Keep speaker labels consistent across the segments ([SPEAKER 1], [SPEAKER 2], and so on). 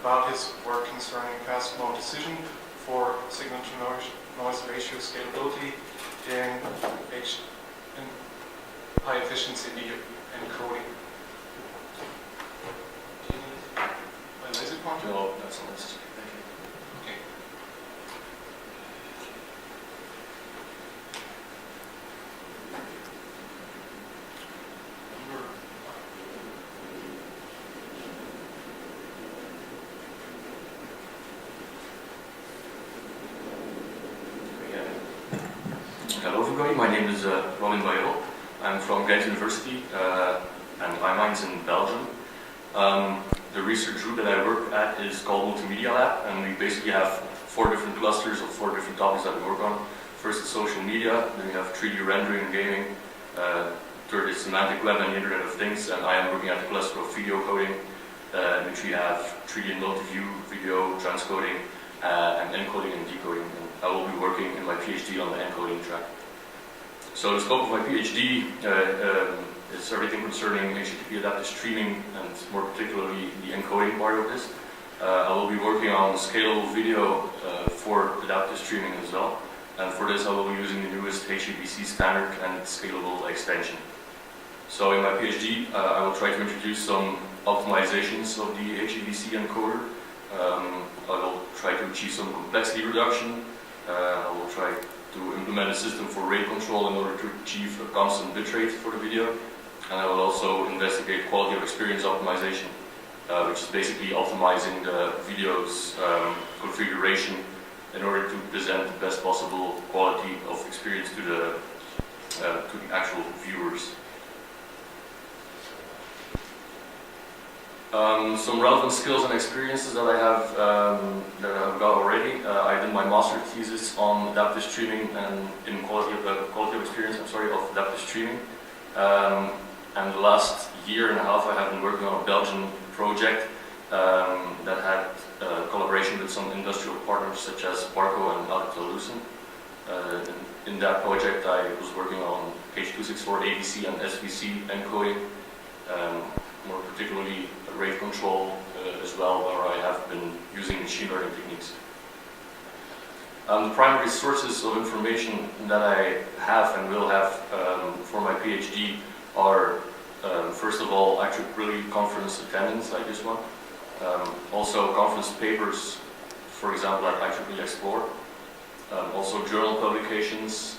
[SPEAKER 1] about his work concerning fast mode decision for signal-to-noise ratio scalability in high-efficiency video encoding. Do you need my laser pointer?
[SPEAKER 2] No, that's not necessary. Thank you.
[SPEAKER 1] Okay.
[SPEAKER 2] Hello everybody, my name is Bailleul. I'm from Ghent University and I'm in Belgium. The research group that I work at is called Multimedia Lab, and we basically have 4 different clusters of 4 different topics that we work on. First is social media, then we have 3D rendering and gaming, third is semantic web and the Internet of Things, and I am working at the cluster of video coding, in which we have 3D and multi-view video transcoding and encoding and decoding. And I will be working in my PhD on the encoding track. So the scope of my PhD is everything concerning HTTP adaptive streaming, and more particularly the encoding part of this. I will be working on scalable video for adaptive streaming as well. And for this I will be using the newest HEVC standard and scalable extension. So in my PhD I will try to introduce some optimizations of the HEVC encoder. I will try to achieve some complexity reduction. I will try to implement a system for rate control in order to achieve a constant bitrate for the video. And I will also investigate quality of experience optimization, which is basically optimizing the video's configuration in order to present the best possible quality of experience to the actual viewers. Some relevant skills and experiences that I have got already. I did my master thesis on adaptive streaming and in quality of experience. Of adaptive streaming. And the last year and a half, I have been working on a Belgian project that had collaboration with some industrial partners such as Barco and Autism. In that project, I was working on H.264 AVC and SVC encoding, more particularly rate control as well, where I have been using machine learning techniques. The primary sources of information that I have and will have for my PhD are, first of all, IEEE conference attendance like this one. Also conference papers, for example, at IEEE Explore. Also journal publications,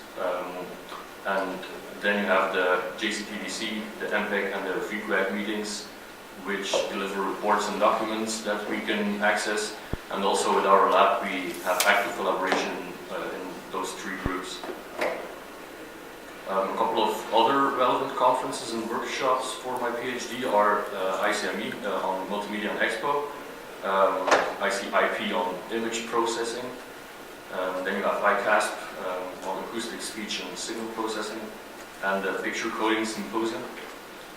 [SPEAKER 2] and then you have the JCTVC, the MPEG and the VQAG meetings, which deliver reports and documents that we can access. And also with our lab, we have active collaboration in those 3 groups. A couple of other relevant conferences and workshops for my PhD are ICME on Multimedia and Expo, ICIP on image processing, then you have ICASP on acoustic, speech and signal processing, and the Picture Coding Symposium.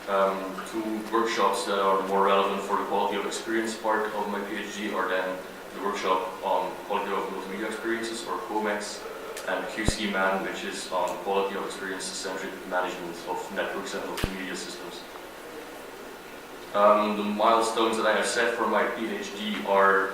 [SPEAKER 2] 2 workshops that are more relevant for the quality of experience part of my PhD are then the workshop on quality of multimedia experiences, or COMEX, and QC-MAN, which is on quality of experience-centric management of networks and multimedia systems. The milestones that I have set for my PhD are,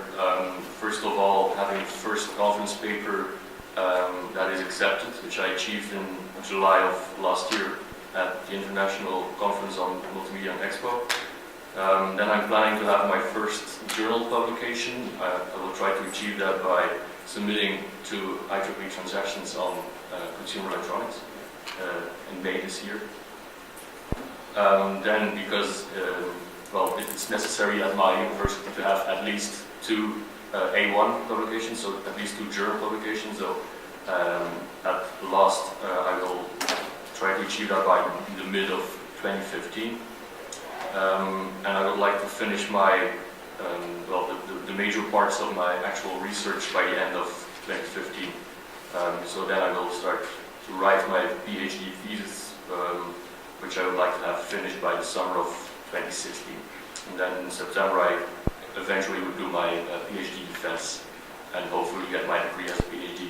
[SPEAKER 2] first of all, having the first conference paper that is accepted, which I achieved in July of last year at the International Conference on Multimedia and Expo. Then I'm planning to have my first journal publication. I will try to achieve that by submitting to IEEE Transactions on Consumer Electronics in May this year. Then, because well, it's necessary at my university to have at least 2 A1 publications, so at least 2 journal publications. So at last, I will try to achieve that by the mid of 2015. And I would like to finish my, well, the major parts of my actual research by the end of 2015. So then I will start to write my PhD thesis, which I would like to have finished by the summer of 2016. And then in September I eventually would do my PhD defense and hopefully get my degree as a PhD.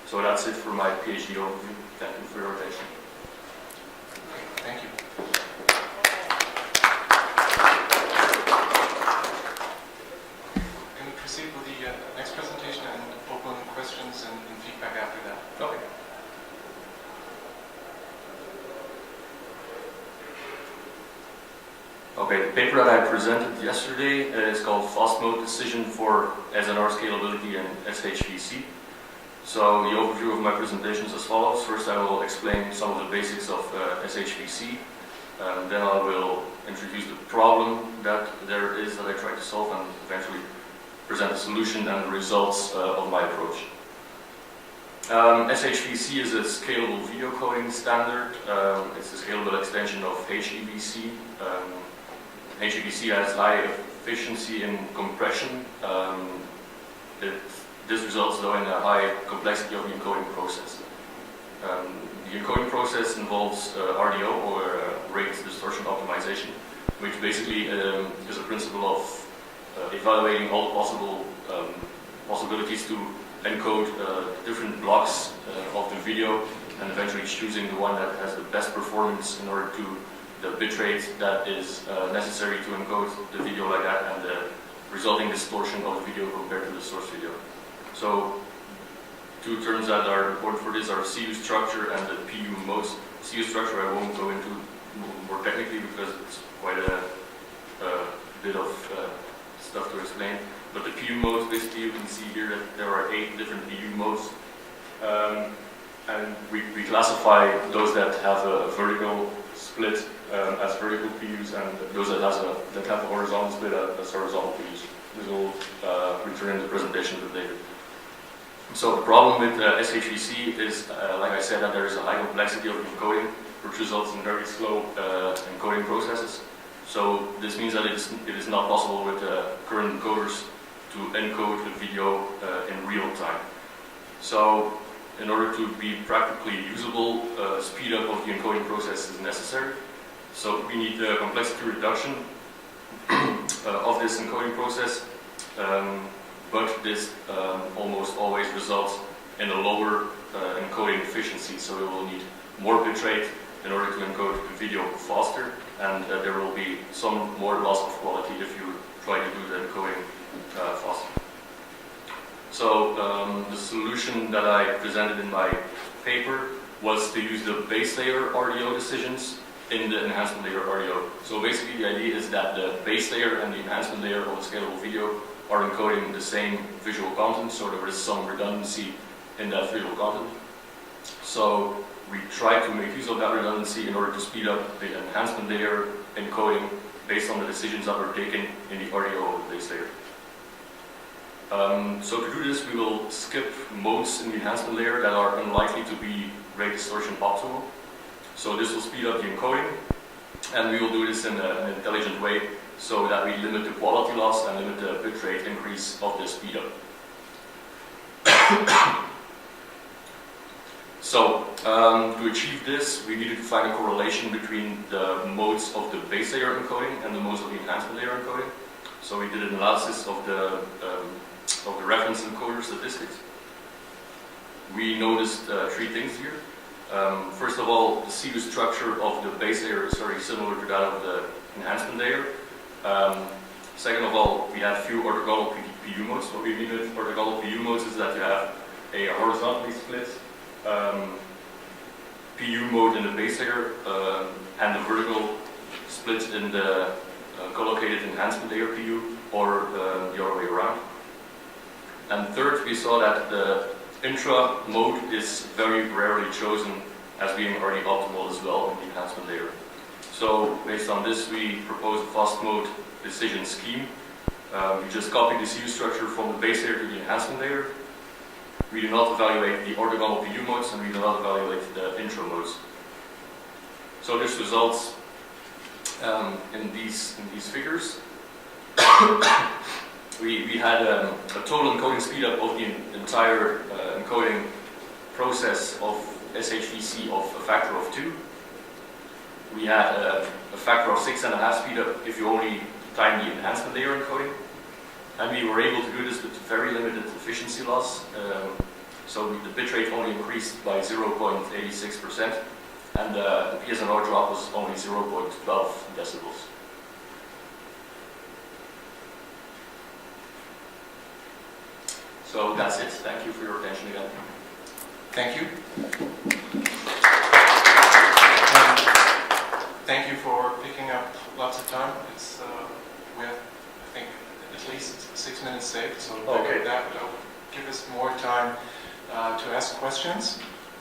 [SPEAKER 2] So that's it for my PhD overview. Thank you for your attention.
[SPEAKER 1] Thank you.
[SPEAKER 2] paper that I presented yesterday is called Fast Mode Decision for SNR Scalability and SHVC. So the overview of my presentation is as follows. First I will explain some of the basics of SHVC. Then I will introduce the problem that there is that I try to solve, and eventually present the solution and the results of my approach. SHVC is a scalable video coding standard. It's a scalable extension of HEVC. HEVC has high efficiency in compression. This results though in a high complexity of the encoding process. The encoding process involves RDO, or rate distortion optimization, which basically is a principle of evaluating all possible possibilities to encode different blocks of the video, and eventually choosing the one that has the best performance in order to the bitrate that is necessary to encode the video like that, and the resulting distortion of the video compared to the source video. So two terms that are important for this are CU structure and the PU modes. CU structure I won't go into more technically because it's quite a bit of stuff to explain. But the PU modes, basically you can see here that there are 8 different PU modes. And we classify those that have a vertical split as vertical PUs, and those that have a horizontal split as horizontal PUs. This will return in the presentation a bit later. So the problem with SHVC is, like I said, that there is a high complexity of encoding, which results in very slow encoding processes. So this means that it is not possible with current encoders to encode the video in real time. So in order to be practically usable, speed up of the encoding process is necessary. So we need the complexity reduction of this encoding process. But this almost always results in a lower encoding efficiency, so we will need more bitrate in order to encode the video faster, and there will be some more loss of quality if you try to do the encoding faster. So the solution that I presented in my paper was to use the base layer RDO decisions in the enhancement layer RDO. So basically the idea is that the base layer and the enhancement layer of a scalable video are encoding the same visual content, so there is some redundancy in that visual content. So we try to make use of that redundancy in order to speed up the enhancement layer encoding based on the decisions that were taken in the RDO of the base layer. So to do this, we will skip modes in the enhancement layer that are unlikely to be rate distortion optimal. So this will speed up the encoding, and we will do this in an intelligent way, so that we limit the quality loss and limit the bitrate increase of the speed up. So, to achieve this, we needed to find a correlation between the modes of the base layer encoding and the modes of the enhancement layer encoding. So we did an analysis of the reference encoder statistics. We noticed 3 things here. First of all, the CU structure of the base layer is very similar to that of the enhancement layer. Second of all, we have few orthogonal PU modes. What we mean with orthogonal PU modes is that you have a horizontally split PU mode in the base layer and the vertical split in the collocated enhancement layer PU, or the other way around. And third, we saw that the intra mode is very rarely chosen as being already optimal as well in the enhancement layer. So based on this, we proposed a fast mode decision scheme. We just copy the CU structure from the base layer to the enhancement layer. We do not evaluate the orthogonal PU modes, and we do not evaluate the intra modes. So this results in these figures. we had a total encoding speedup of the entire encoding process of SHVC of a factor of 2. We had a factor of 6.5 speedup if you only time the enhancement layer encoding. And we were able to do this with very limited efficiency loss. So the bitrate only increased by 0.86%, and the PSNR drop was only 0.12 decibels. So that's it. Thank you for your attention again.
[SPEAKER 1] Thank you. Thank you for picking up lots of time. We have, I think, at least 6 minutes saved, so
[SPEAKER 2] Okay.
[SPEAKER 1] that will give us more time to ask questions.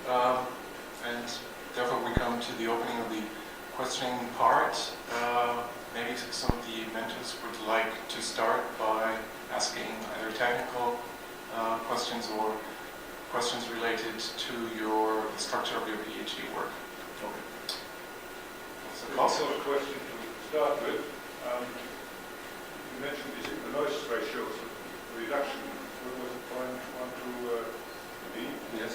[SPEAKER 1] And therefore we come to the opening of the questioning part. Maybe some of the mentors would like to start by asking either technical questions or questions related to the structure of your PhD work.
[SPEAKER 2] Okay.
[SPEAKER 1] Also,
[SPEAKER 3] a question to start with. You mentioned the noise ratios reduction. What was it, 0.1 to D?
[SPEAKER 2] Yes.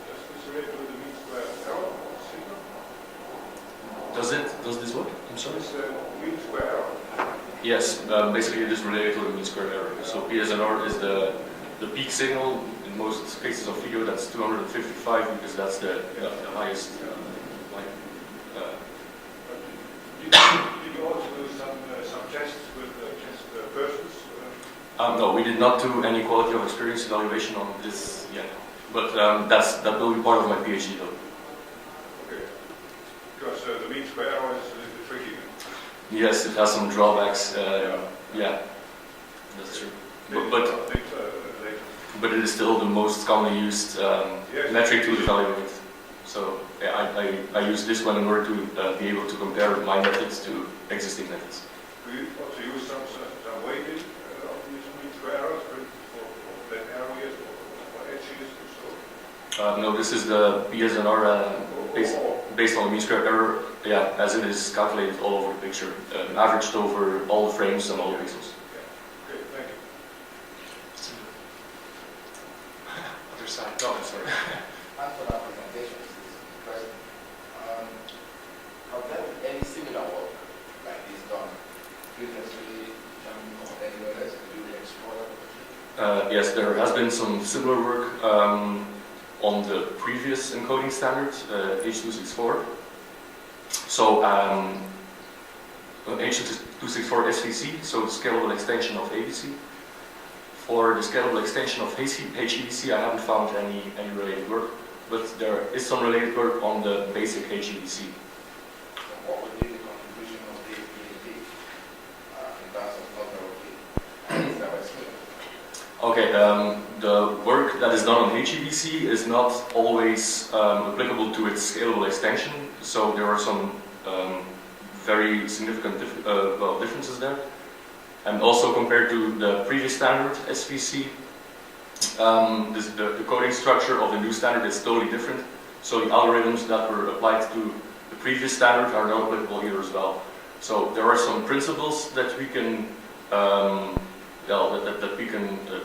[SPEAKER 3] Does this relate to the mean square error signal?
[SPEAKER 2] Does this what? I'm sorry?
[SPEAKER 3] This mean square error.
[SPEAKER 2] Yes, basically it is related to the mean square error. So PSNR is the peak signal. In most cases of video, that's 255 because that's the highest.
[SPEAKER 3] Did you also do some tests with test persons?
[SPEAKER 2] No, we did not do any quality of experience evaluation on this yet. But that will be part of my PhD though.
[SPEAKER 3] Okay. Because the mean square error is a little tricky.
[SPEAKER 2] Yes, it has some drawbacks. Yeah, that's true. But it is still the most commonly used
[SPEAKER 3] Yes.
[SPEAKER 2] metric to evaluate. So yeah, I use this one in order to be able to compare my methods to existing methods.
[SPEAKER 3] Do you also use some weighting of these mean square errors for flat areas or for edges or so?
[SPEAKER 2] No, this is the PSNR based on the mean square error, yeah, as it is calculated all over the picture, averaged over all the frames and all the pixels.
[SPEAKER 3] Okay, thank you.
[SPEAKER 1] other side. No, I'm sorry.
[SPEAKER 4] And for that presentation, this is interesting. Have there been any similar work like this done previously or anywhere else? Could you explore that?
[SPEAKER 2] Yes, there has been some similar work on the previous encoding standard, H.264. So H.264 SVC, so the scalable extension of ABC. For the scalable extension of HEVC, I haven't found any related work, but there is some related work on the basic HEVC.
[SPEAKER 4] What would be the contribution of the PhD in terms of number of the that was good?
[SPEAKER 2] Okay, the work that is done on HEVC is not always applicable to its scalable extension, so there are some very significant differences there. And also compared to the previous standard, SVC, the coding structure of the new standard is totally different. So the algorithms that were applied to the previous standard are not applicable here as well. So there are some principles that we can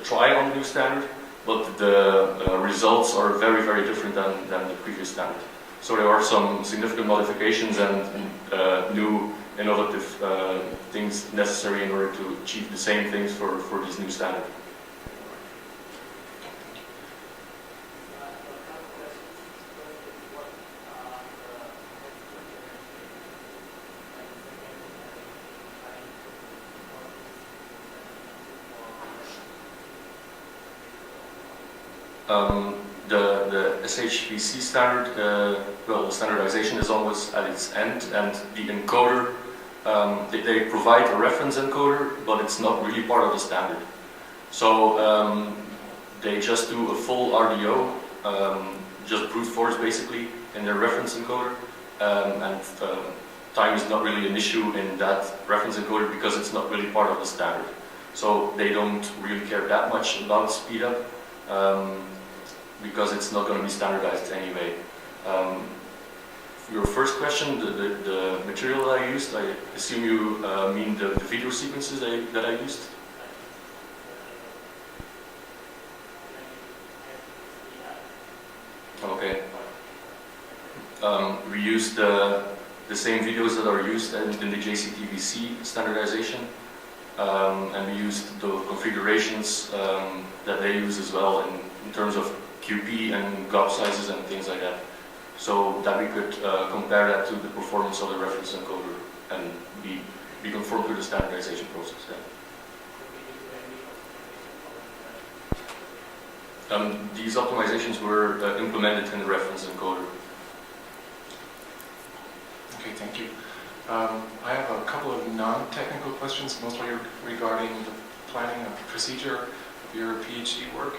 [SPEAKER 2] try on the new standard, but the results are very, very different than the previous standard. So there are some significant modifications and new innovative things necessary in order to achieve the same things for this new standard. The SHVC standard, well, the standardization is almost at its end, and the encoder, they provide a reference encoder, but it's not really part of the standard. So they just do a full RDO, just brute force basically, in their reference encoder, and time is not really an issue in that reference encoder because it's not really part of the standard. So they don't really care that much about speed up. Because it's not going to be standardized anyway. Your first question, the material that I used, I assume you mean the video sequences that I used? Okay. We used the same videos that are used in the JCTVC standardization, and we used the configurations that they use as well in terms of QP and GOP sizes and things like that, so that we could compare that to the performance of the reference encoder and be conformed to the standardization process. Yeah. These optimizations were implemented in the reference encoder.
[SPEAKER 1] Okay, thank you. I have a couple of non-technical questions, mostly regarding the planning of procedure of your PhD work.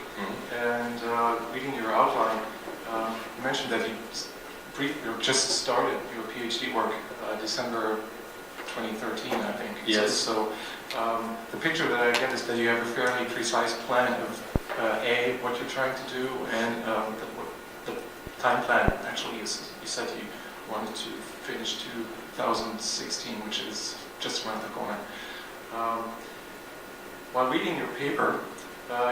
[SPEAKER 1] And reading your outline, you mentioned that you just started your PhD work December 2013, I think.
[SPEAKER 2] Yes.
[SPEAKER 1] So the picture that I get is that you have a fairly precise plan of A, what you're trying to do, and the time plan actually is, you said you wanted to finish 2016, which is just around the corner. While reading your paper,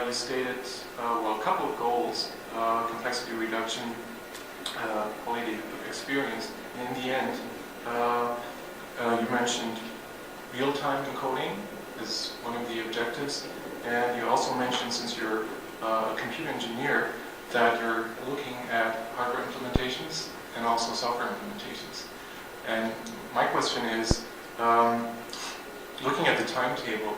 [SPEAKER 1] you stated, well, a couple of goals, complexity reduction, quality of experience. And in the end, you mentioned real-time encoding as one of the objectives. And you also mentioned, since you're a computer engineer, that you're looking at hardware implementations and also software implementations. And my question is, looking at the timetable,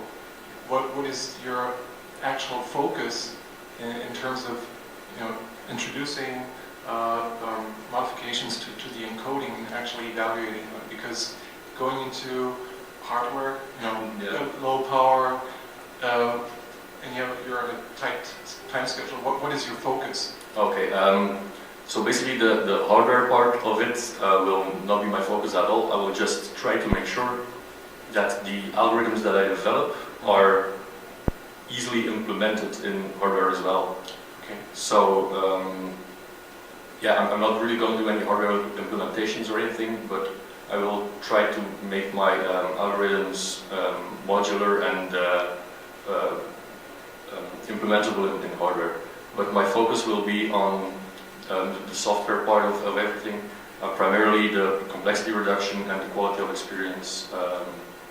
[SPEAKER 1] what is your actual focus in terms of, introducing modifications to the encoding and actually evaluating it? Because going into hardware, low power, and you're on a tight time schedule, what is your focus?
[SPEAKER 2] Okay, so basically the hardware part of it will not be my focus at all. I will just try to make sure that the algorithms that I develop are easily implemented in hardware as well.
[SPEAKER 1] Okay.
[SPEAKER 2] So, I'm not really going to do any hardware implementations or anything, but I will try to make my algorithms modular and implementable in hardware. But my focus will be on the software part of everything, primarily the complexity reduction and the quality of experience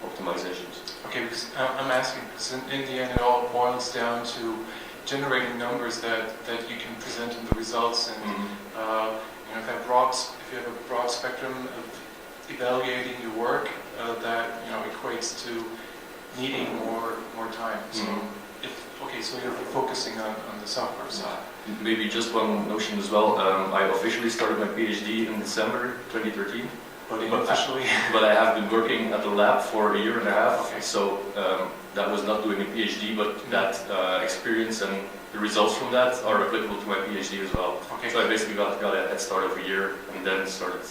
[SPEAKER 2] optimizations.
[SPEAKER 1] Okay, because I'm asking, because in the end it all boils down to generating numbers that you can present in the results, and if you have a broad spectrum of evaluating your work, that equates to needing more time. So so you're focusing on the software side.
[SPEAKER 2] Maybe just one notion as well. I officially started my PhD in December 2013. But I have been working at the lab for a year and a half. Okay. So that was not doing a PhD, but that experience and the results from that are applicable to my PhD as well. Okay. So I basically got a head start of a year and then started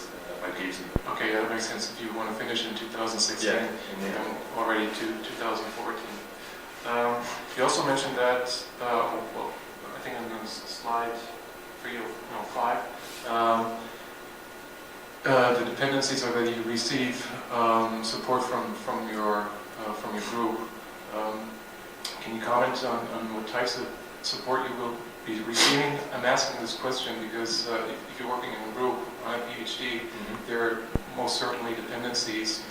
[SPEAKER 2] my PhD.
[SPEAKER 1] Okay, that makes sense. If you want to finish in 2016, and already to 2014. You also mentioned that, I think I'm on slide 5, the dependencies are that you receive support from your group. Can you comment on what types of support you will be receiving? I'm asking this question because if you're working in a group on a PhD, there are most certainly dependencies.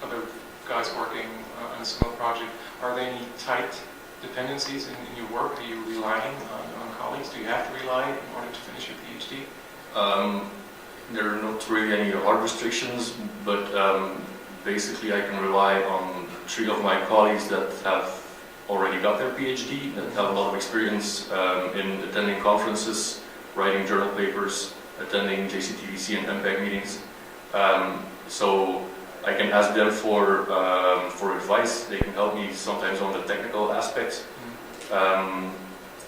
[SPEAKER 1] Other guys working on a similar project. Are there any tight dependencies in your work? Are you relying on colleagues? Do you have to rely in order to finish your PhD?
[SPEAKER 2] There are not really any hard restrictions, but basically I can rely on 3 of my colleagues that have already got their PhD, that have a lot of experience in attending conferences, writing journal papers, attending JCTVC and MPEG meetings. So I can ask them for advice. They can help me sometimes on the technical aspects.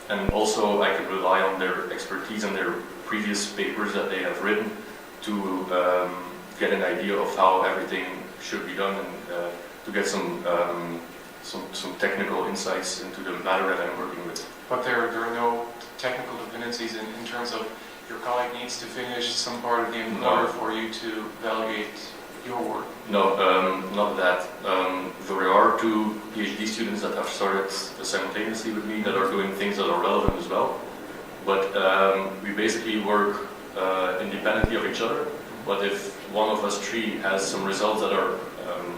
[SPEAKER 2] And also I can rely on their expertise and their previous papers that they have written to get an idea of how everything should be done, and to get some technical insights into the matter that I'm working with.
[SPEAKER 1] But there are no technical dependencies in terms of your colleague needs to finish some part of the in order for you to evaluate your work?
[SPEAKER 2] No, not that. There are 2 PhD students that have started simultaneously with me that are doing things that are relevant as well. But we basically work independently of each other. But if one of us 3 has some results that are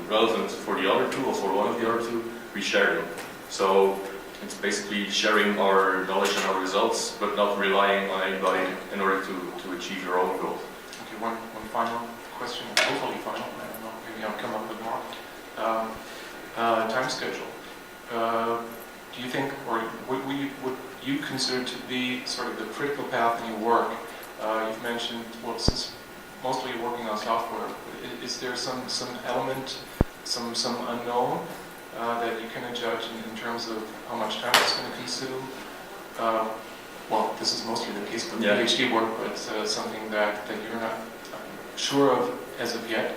[SPEAKER 2] relevant for the other 2 or for one of the other 2, we share them. So it's basically sharing our knowledge and our results, but not relying on anybody in order to achieve your own goals.
[SPEAKER 1] Okay, one final question, hopefully final, I don't know, maybe I'll come up with more. Time schedule. Do you think, or would you consider to be sort of the critical path in your work? You've mentioned, well, since mostly working on software. Is there some element, some unknown that you can judge in terms of how much time it's going to consume? Well, this is mostly the case with PhD work, but something that you're not sure of as of yet?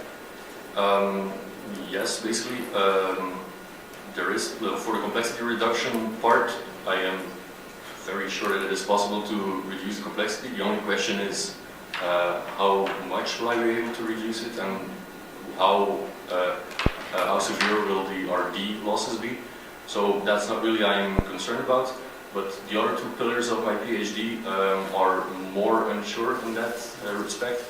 [SPEAKER 2] Yes, basically, there is, for the complexity reduction part, I am very sure that it is possible to reduce the complexity. The only question is how much will I be able to reduce it, and how severe will the RD losses be. So that's not really I'm concerned about, but the other two pillars of my PhD are more unsure in that respect.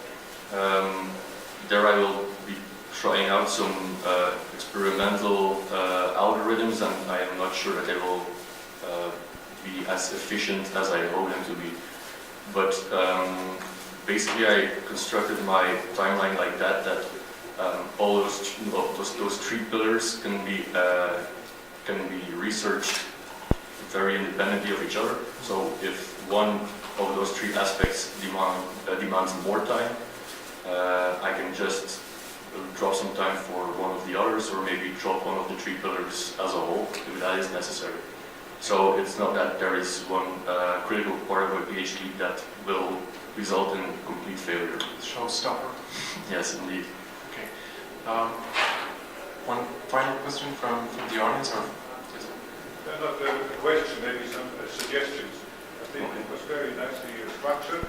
[SPEAKER 2] There I will be trying out some experimental algorithms, and I am not sure that they will be as efficient as I hope them to be. But basically I constructed my timeline like that all those three pillars can be researched very independently of each other. So if one of those three aspects demands more time, I can just drop some time for one of the others, or maybe drop one of the three pillars as a whole, if that is necessary. So it's not that there is one critical part of my PhD that will result in complete failure.
[SPEAKER 1] Showstopper.
[SPEAKER 2] Yes, indeed.
[SPEAKER 1] Okay. One final question from the audience, or
[SPEAKER 3] Not a question, maybe some suggestions. I think it was very nicely structured.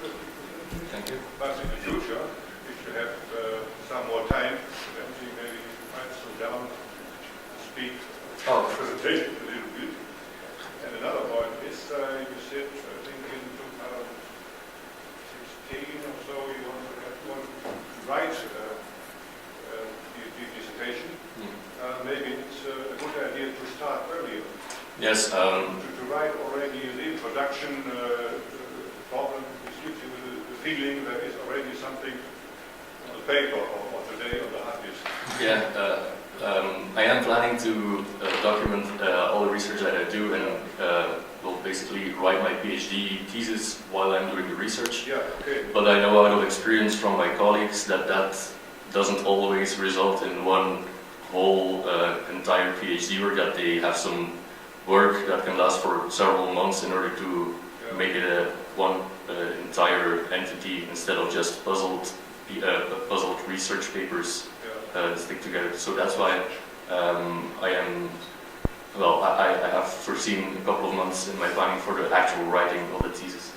[SPEAKER 2] Thank you.
[SPEAKER 3] But in the future, if you have some more time, then maybe you might slow down, speak, presentation a little bit. And another point is, you said, I think in 2016 or so, you want to write the dissertation. Maybe it's a good idea to start earlier.
[SPEAKER 2] Yes.
[SPEAKER 3] To write already the introduction, problem is due to the feeling there is already something on the paper or today on the hard disk.
[SPEAKER 2] Yeah, I am planning to document all the research that I do, and will basically write my PhD thesis while I'm doing the research.
[SPEAKER 3] Yeah, okay.
[SPEAKER 2] But I know out of experience from my colleagues that doesn't always result in one whole entire PhD work, that they have some work that can last for several months in order to make it one entire entity instead of just puzzled research papers stick together. So that's why I have foreseen a couple of months in my planning for the actual writing of the thesis.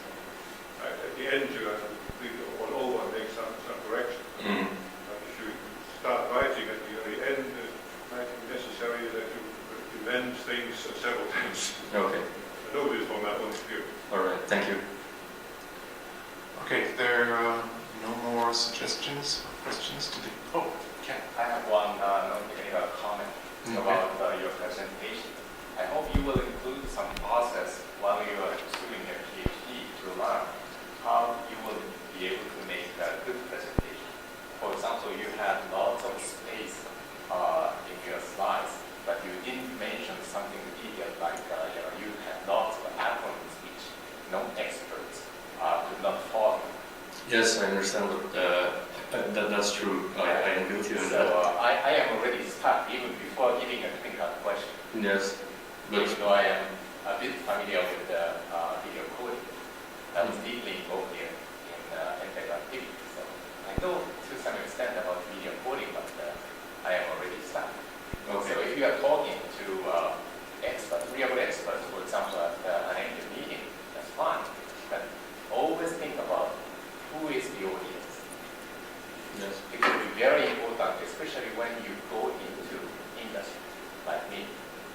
[SPEAKER 3] At the end, you have to read it all over and make some correction. But if you start writing at the very end, it might be necessary that you amend things several times.
[SPEAKER 2] Okay.
[SPEAKER 3] I know this from my own experience.
[SPEAKER 2] All right. Thank you.
[SPEAKER 1] okay, if there are no more suggestions or questions to the... Oh, Ken.
[SPEAKER 5] I have one non-technical comment about your presentation. I hope you will include some process while you are pursuing your PhD to learn how you will be able to make a good presentation. For example, you had lots of space in your slides, but you didn't mention something detailed like you had lots of acronyms which non-experts could not follow.
[SPEAKER 2] Yes, I understand that's true. I am guilty of that.
[SPEAKER 5] So I am already stuck even before giving a technical question.
[SPEAKER 2] Yes, but
[SPEAKER 5] Even though I am a bit familiar with video coding, I was deeply involved in tech activity. So I know to some extent about video coding, but I am already stuck.
[SPEAKER 2] okay.
[SPEAKER 5] So if you are talking to experts, real experts, for example, at an annual meeting, that's fine. But always think about who is the audience.
[SPEAKER 2] Yes.
[SPEAKER 5] It will be very important, especially when you go into industry, like me.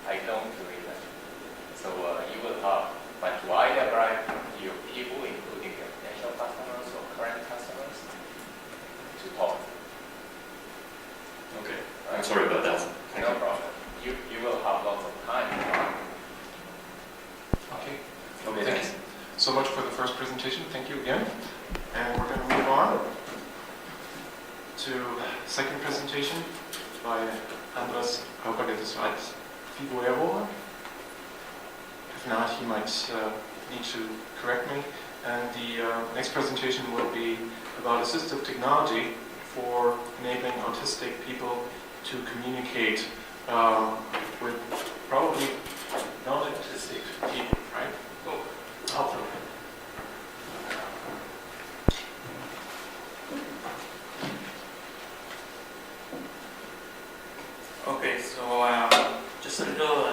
[SPEAKER 5] I don't do industry. So you will have much wider variety of people, including your potential customers or current customers, to talk.
[SPEAKER 2] Okay. I'm sorry about that.
[SPEAKER 5] No problem. You will have lots of time.
[SPEAKER 1] Okay.
[SPEAKER 2] Okay,
[SPEAKER 1] Thank you so much for the first presentation. Thank you again. And we're going to move on to the second presentation by Andrés Figueroa. If not, he might need to correct me. And the next presentation will be about assistive technology for enabling autistic people to communicate with probably non-autistic people, right? Hopefully.
[SPEAKER 6] Okay, so just a little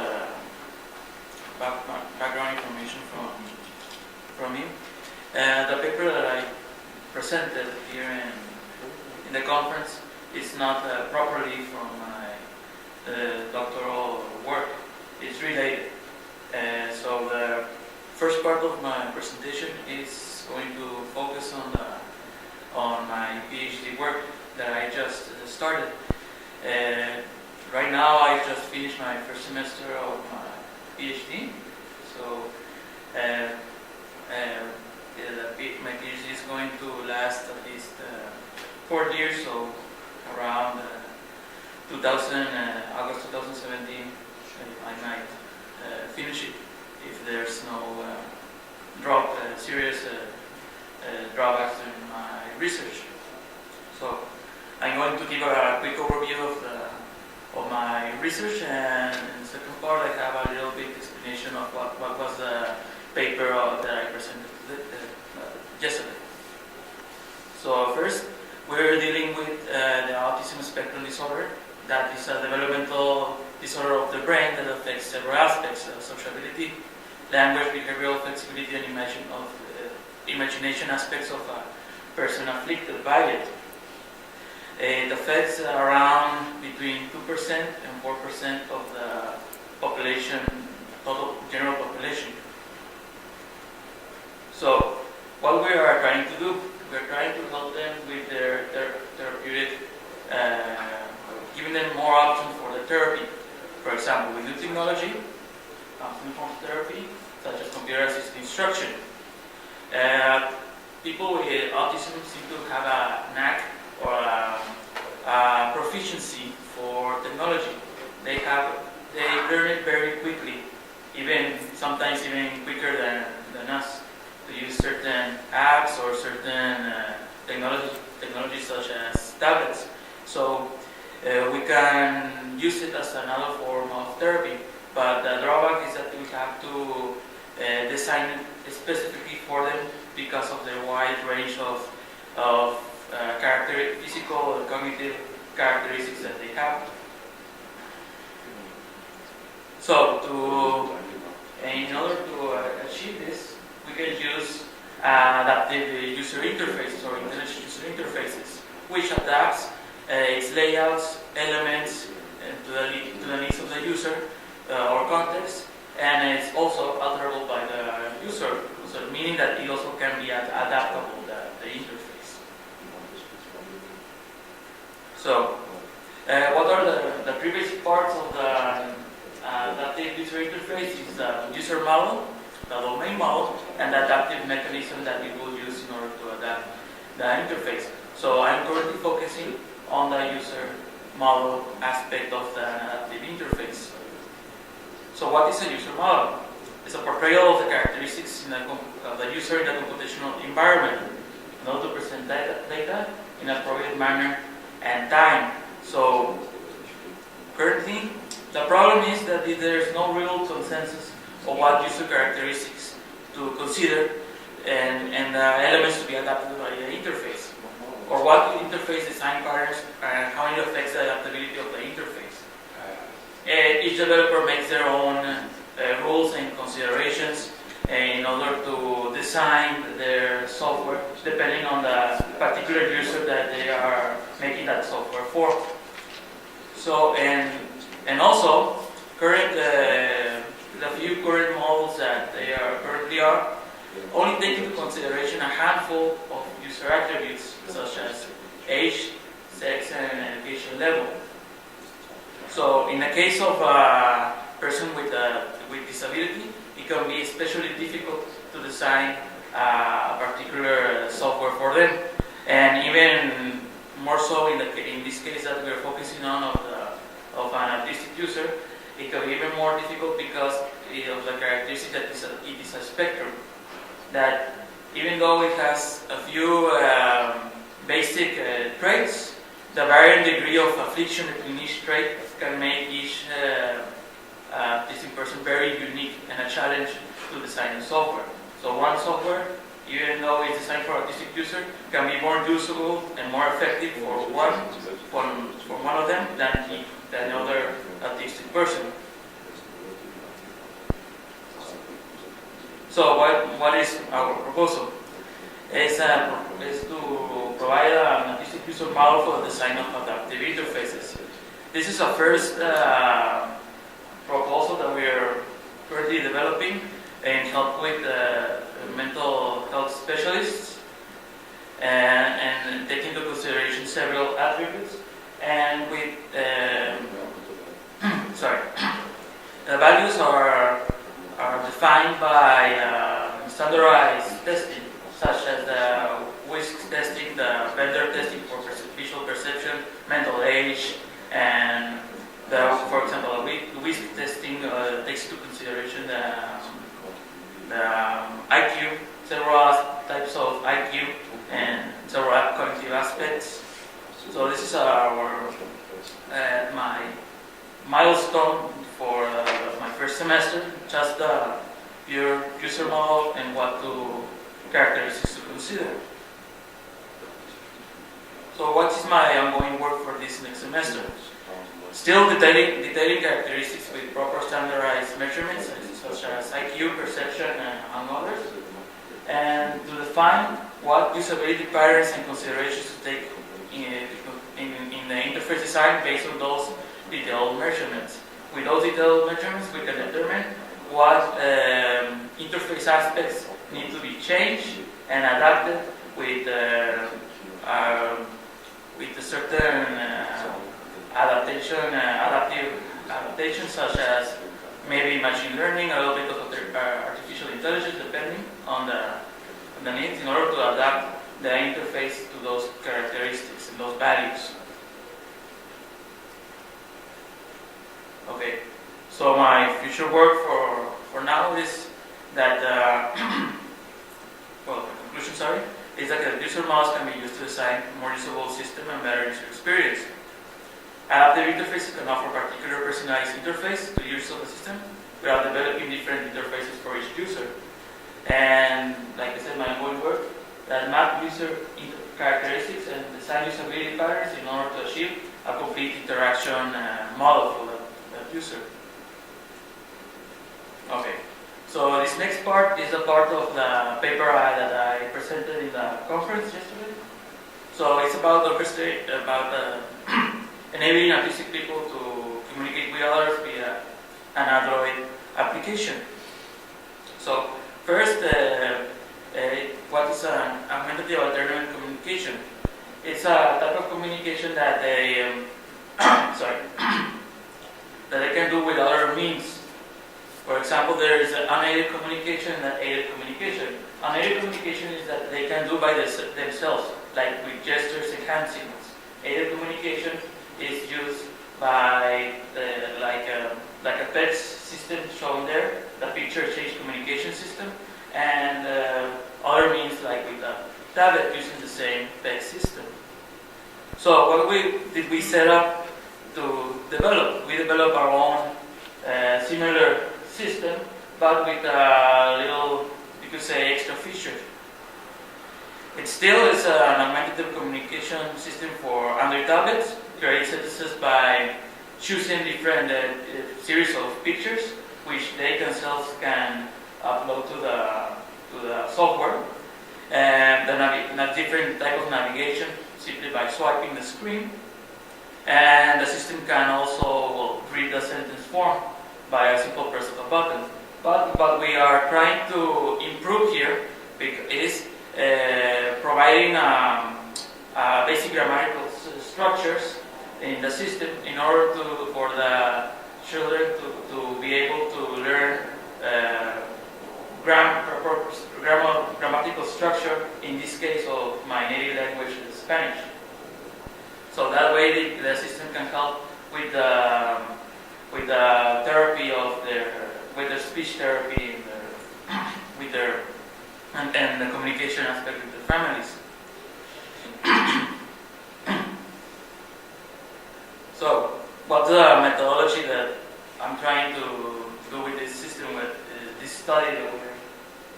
[SPEAKER 6] background information from me. The paper that I presented here in the conference is not properly from my doctoral work. It's related. So the first part of my presentation is going to focus on my PhD work that I just started. Right now, I just finished my first semester of my PhD. So my PhD is going to last at least 4 years, so around August 2017, I might finish it if there's no serious drawbacks in my research. So I'm going to give a quick overview of my research, and in the second part I have a little bit explanation of what was the paper that I presented yesterday. So first, we're dealing with the autism spectrum disorder. That is a developmental disorder of the brain that affects several aspects of sociability, language, behavioral flexibility, and imagination aspects of a person afflicted by it. It affects around between 2% and 4% of the population, total general population. So, what we are trying to do, we're trying to help them with their therapeutic, giving them more options for the therapy. For example, with new technology, new forms of therapy, such as computer-assisted instruction. People with autism seem to have a knack or a proficiency for technology. They learn it very quickly, sometimes even quicker than us, to use certain apps or certain technologies such as tablets. So we can use it as another form of therapy, but the drawback is that we have to design it specifically for them because of the wide range of physical and cognitive characteristics that they have. So, in order to achieve this, we can use adaptive user interfaces or intelligent user interfaces, which adapts its layouts, elements to the needs of the user or context, and it's also alterable by the user, so meaning that it also can be adaptable, the interface. So, what are the previous parts of the adaptive user interface? Is the user model, the domain model, and the adaptive mechanism that we will use in order to adapt the interface. So I'm currently focusing on the user model aspect of the adaptive interface. So what is a user model? It's a portrayal of the characteristics of the user in a computational environment in order to present data in an appropriate manner and time. So currently, the problem is that there is no real consensus of what user characteristics to consider and elements to be adapted by the interface, or what interface design patterns and how it affects the adaptability of the interface. Each developer makes their own rules and considerations in order to design their software depending on the particular user that they are making that software for. So, and also, the few current models that they are currently only take into consideration a handful of user attributes such as age, sex, and education level. So, in the case of a person with disability, it can be especially difficult to design a particular software for them, and even more so in this case that we are focusing on of an autistic user, it can be even more difficult because of the characteristic that it is a spectrum that even though it has a few basic traits, the varying degree of affliction between each trait can make each autistic person very unique and a challenge to design software. So one software, even though it's designed for autistic user, can be more usable and more effective for one of them than another autistic person. So what is our proposal? Is to provide an autistic user model for the design of adaptive interfaces. This is a first proposal that we are currently developing and help with mental health specialists and take into consideration several attributes. And with the values are defined by standardized testing, such as the WISC testing, the vendor testing for visual perception, mental age, and for example, the WISC testing takes into consideration the IQ, several types of IQ, and several cognitive aspects. So this is my milestone for my first semester, just the pure user model and what characteristics to consider. So what is my ongoing work for this next semester? Still detailing characteristics with proper standardized measurements such as IQ, perception, and others, and to define what usability patterns and considerations to take in the interface design based on those detailed measurements. With those detailed measurements, we can determine what interface aspects need to be changed and adapted with a certain adaptation, such as maybe machine learning, a little bit of artificial intelligence, depending on the needs, in order to adapt the interface to those characteristics and those values. Okay, so my future work for now is that, the conclusion, is that the user models can be used to design more usable system and better user experience. Adaptive interfaces can offer particular personalized interface to use of the system without developing different interfaces for each user. And like I said, my ongoing work that map user characteristics and design usability patterns in order to achieve a complete interaction model for that user. Okay, so this next part is a part of the paper that I presented in the conference yesterday. So it's about enabling autistic people to communicate with others via an Android application. So first, what is an augmentative alternative communication? It's a type of communication that they can do with other means. For example, there is unaided communication and aided communication. Unaided communication is that they can do by themselves, like with gestures and hand signals. Aided communication is used by like a text system shown there, the picture change communication system, and other means like with a tablet using the same text system. So what did we set up to develop? We developed our own similar system, but with a little, you could say, extra feature. It still is an augmentative communication system for Android tablets, creates sentences by choosing different series of pictures, which they themselves can upload to the software, and a different type of navigation simply by swiping the screen. And the system can also read the sentence form by a simple press of a button. But what we are trying to improve here is providing basic grammatical structures in the system in order for the children to be able to learn grammatical structure, in this case of my native language, Spanish. So that way the system can help with the therapy of with their speech therapy, and with their and the communication aspect with the families. So, what's the methodology that I'm trying to do with this system, with this study that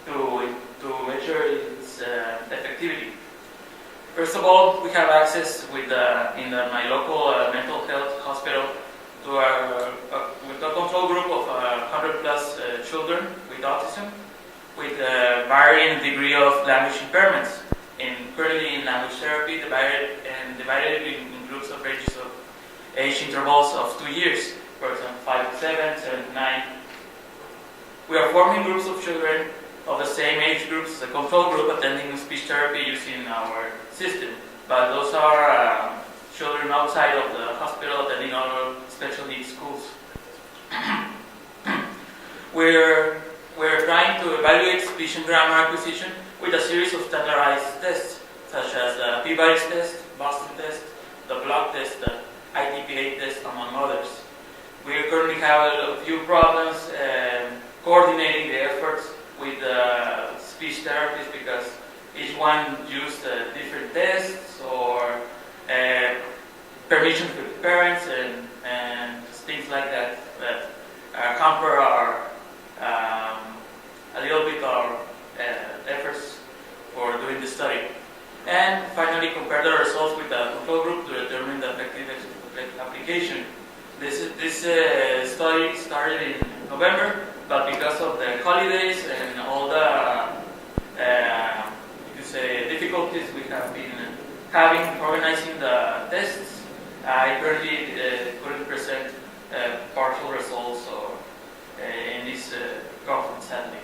[SPEAKER 6] to measure its effectivity? First of all, we have access with my local mental health hospital to with a control group of 100 plus children with autism, with varying degree of language impairments. Currently in language therapy, divided in groups of ranges of age intervals of 2 years, for example, 5 to 7, 7 to 9. We are forming groups of children of the same age groups as the control group attending speech therapy using our system, but those are children outside of the hospital attending other special needs schools. We're trying to evaluate speech and grammar acquisition with a series of standardized tests, such as the P-Values test, Boston test, the block test, the ITPA test, among others. We currently have a few problems coordinating the efforts with speech therapists because each one used different tests or permissions with parents and things like that hamper our a little bit our efforts for doing the study. And finally, compare the results with the control group to determine the effective application. This study started in November, but because of the holidays and all the difficulties we have been having organizing the tests, I currently couldn't present partial results or in this conference, sadly.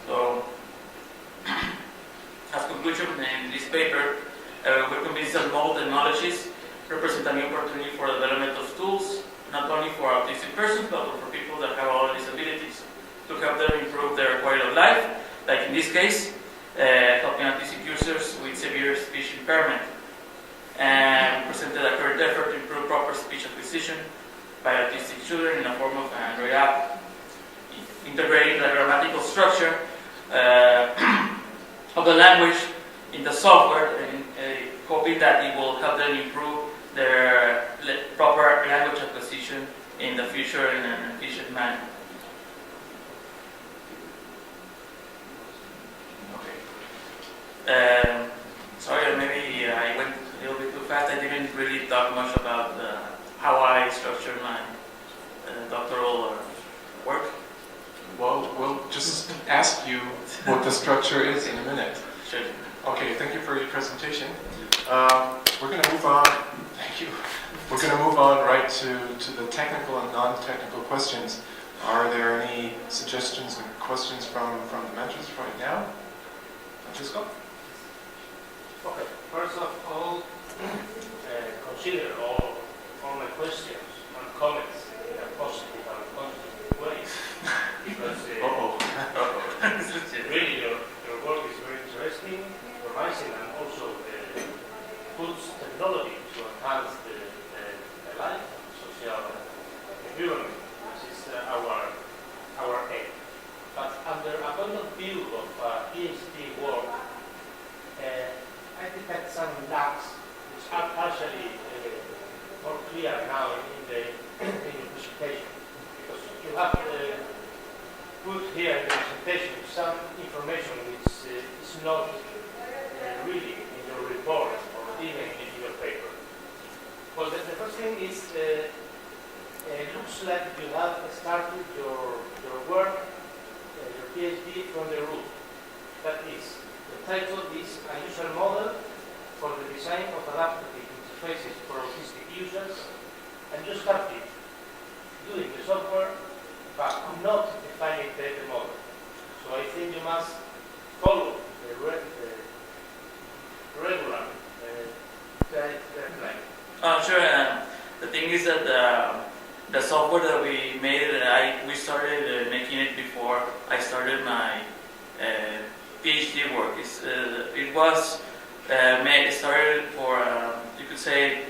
[SPEAKER 6] So, as conclusion in this paper, we're convinced that mobile technologies represent a new opportunity for the development of tools, not only for autistic persons, but for people that have other disabilities, to help them improve their quality of life, like in this case, helping autistic users with severe speech impairment. And presented a current effort to improve proper speech acquisition by autistic children in a form of an Android app, integrating the grammatical structure of the language in the software, and hoping that it will help them improve their proper language acquisition in the future in an efficient manner. Okay. Sorry, maybe I went a little bit too fast. I didn't really talk much about how I structure my doctoral work.
[SPEAKER 1] Well, we'll just ask you what the structure is in a minute.
[SPEAKER 6] Sure.
[SPEAKER 1] Okay, thank you for your presentation. We're going to move on. Thank you. We're going to move on right to the technical and non-technical questions. Are there any suggestions and questions from the mentors right now? Francisco?
[SPEAKER 7] Okay, first of all, consider all my questions and comments in a positive and constructive way. Because really your work is very interesting, promising, and also puts technology to enhance the life and social environment, which is our aim. But under a point of view of PhD work, I detect some lacks which are partially more clear now in your presentation, because you have put here in the presentation some information which is not really in your report or even in your paper. Well, the first thing is it looks like you have started your work, your PhD from the root. That is, the title is A User Model for the Design of Adaptive Interfaces for Autistic Users, and you started doing the software but not defining the model. So I think you must follow the regular guideline.
[SPEAKER 6] Sure. The thing is that the software that we made, we started making it before I started my PhD work. It was started for, you could say,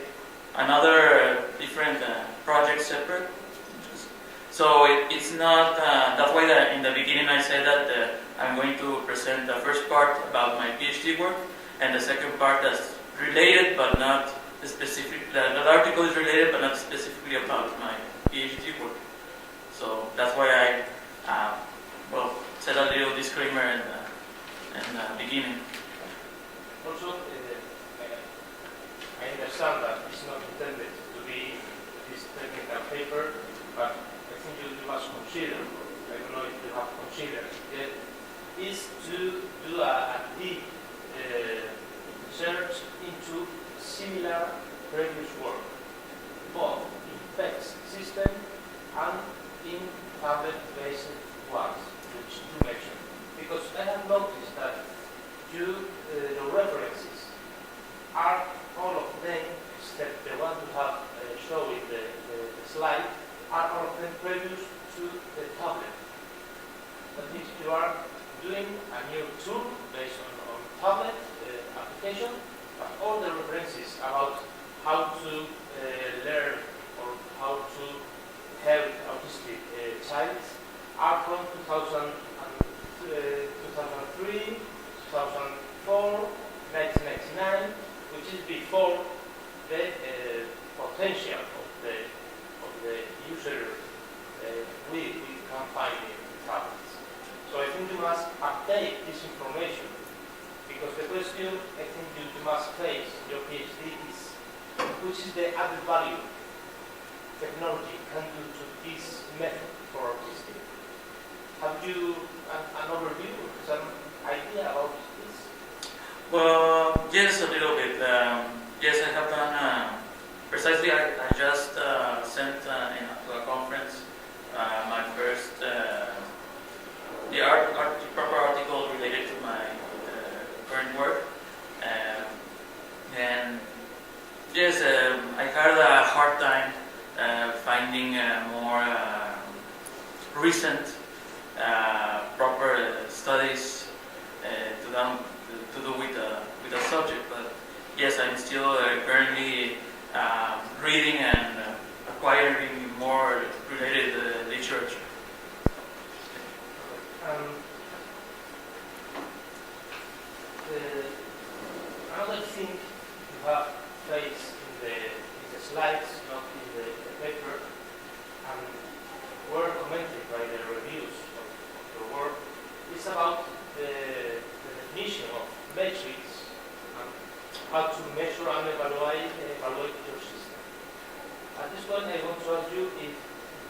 [SPEAKER 6] another different project separate. So it's not, that's why in the beginning I said that I'm going to present the first part about my PhD work, and the second part that's related but not specific, the article is related but not specifically about my PhD work. So that's why I, said a little disclaimer in the beginning.
[SPEAKER 7] Also, I understand that it's not intended to be this technical paper, but I think you must consider, I don't know if you have considered yet, is to do a deep search into similar previous work, both in text system and in tablet-based ones, which you mentioned. Because I have noticed that the references are all of them, except the one you have shown in the slide, are all of them previous to the tablet. That means you are doing a new tool based on tablet application, but all the references about how to learn or how to help autistic child are from 2003, 2004, 1999, which is before the potential of the user we can find in tablets. So I think you must update this information, because the question I think you must face in your PhD is which is the added value technology can do to this method for autistic. Have you an overview, some idea about this?
[SPEAKER 6] Well, yes, a little bit. Yes, I have done. Precisely, I just sent to a conference my first proper article related to my current work, and yes, I had a hard time finding more recent proper studies to do with the subject. But yes, I'm still currently reading and acquiring more related literature.
[SPEAKER 7] Another thing you have faced in the slides, not in the paper, and were commented by the reviews of your work, is about the definition of metrics and how to measure and evaluate your system. At this point, I want to ask you if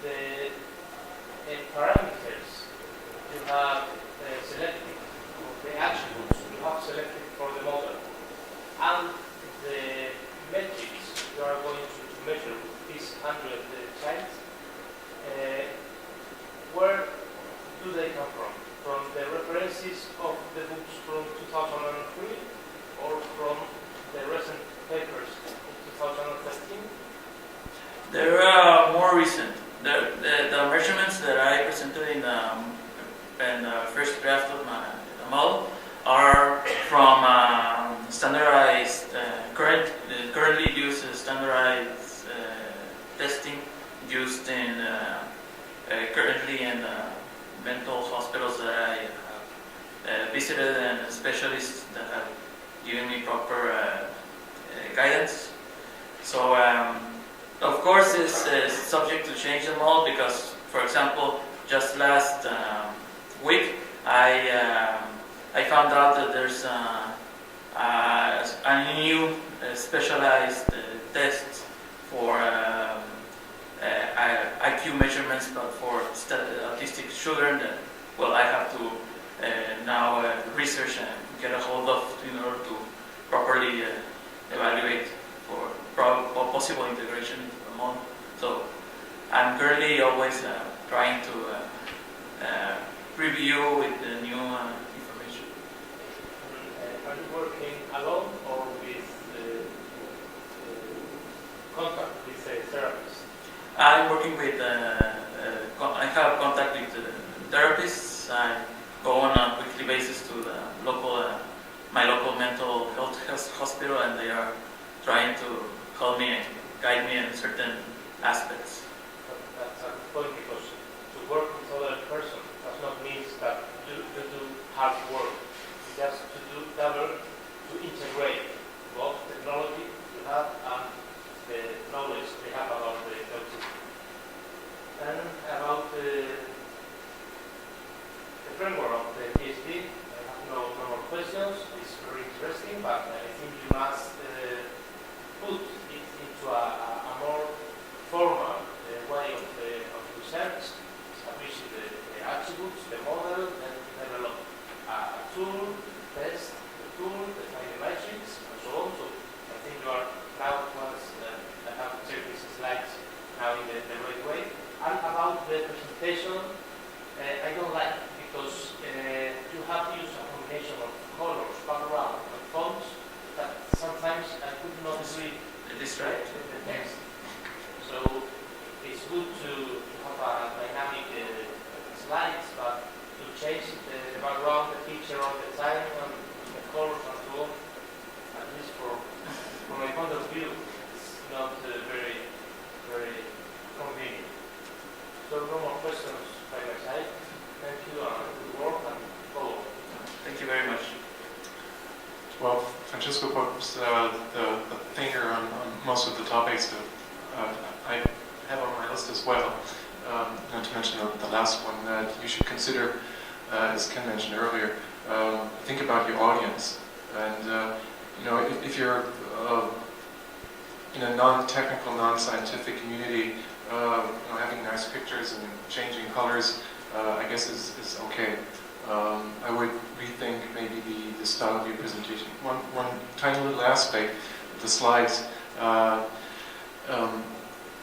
[SPEAKER 7] the parameters you have selected, or the attributes you have selected for the model, and the metrics you are going to measure with these 100 childs, where do they come from? From the references of the books from 2003 or from the recent papers in 2013?
[SPEAKER 6] They're more recent. The measurements that I presented in the first draft of my model are from standardized, currently used standardized testing used in currently in mental hospitals that I have visited, and specialists that have given me proper guidance. So of course it's subject to change them all, because, for example, just last week I found out that there's a new specialized test for IQ measurements, but for autistic children that, well, I have to now research and get a hold of in order to properly evaluate for possible integration into the model. So I'm currently always trying to review with the new information.
[SPEAKER 7] Are you working alone or with contact with a therapist?
[SPEAKER 6] I'm working with, I have contact with therapists. I go on a weekly basis to the my local mental health hospital, and they are trying to help me and guide me in certain aspects.
[SPEAKER 7] That's a good point, because hard work. Just to do double, to integrate both technology you have and the knowledge we have about the autism. And about the framework of the PhD, I have no more questions. It's very interesting, but I think you must put it into a more formal way of research, establish the attributes, the model, and develop a tool, test the tool, define the matrix, and so on. So I think you are now, once I have checked these slides now in the right way. And about the presentation, I don't like because you have used a combination of colors, background, and fonts that sometimes I could not read the text. So it's good to have a dynamic slides, but to change the background, the picture all the time, and the colors and so on, at least from my point of view, it's not very, very convenient. So no more questions by my side. Thank you and good work and follow.
[SPEAKER 6] Thank you very much.
[SPEAKER 1] Well, Francesco put the finger on most of the topics that I have on my list as well. Not to mention the last one that you should consider, as Ken mentioned earlier, think about your audience. And if you're in a non-technical, non-scientific community, having nice pictures and changing colors, I guess is okay. I would rethink maybe the style of your presentation. One tiny little aspect of the slides.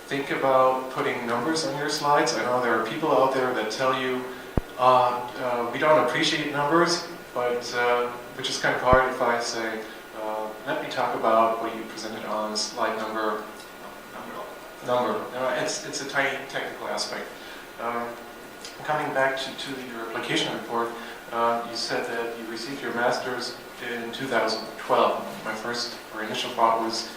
[SPEAKER 1] Think about putting numbers on your slides. I know there are people out there that tell you we don't appreciate numbers, but which is kind of hard if I say, let me talk about what you presented on slide number. It's a tiny technical aspect. Coming back to your application report, you said that you received your master's in 2012. My first or initial thought was,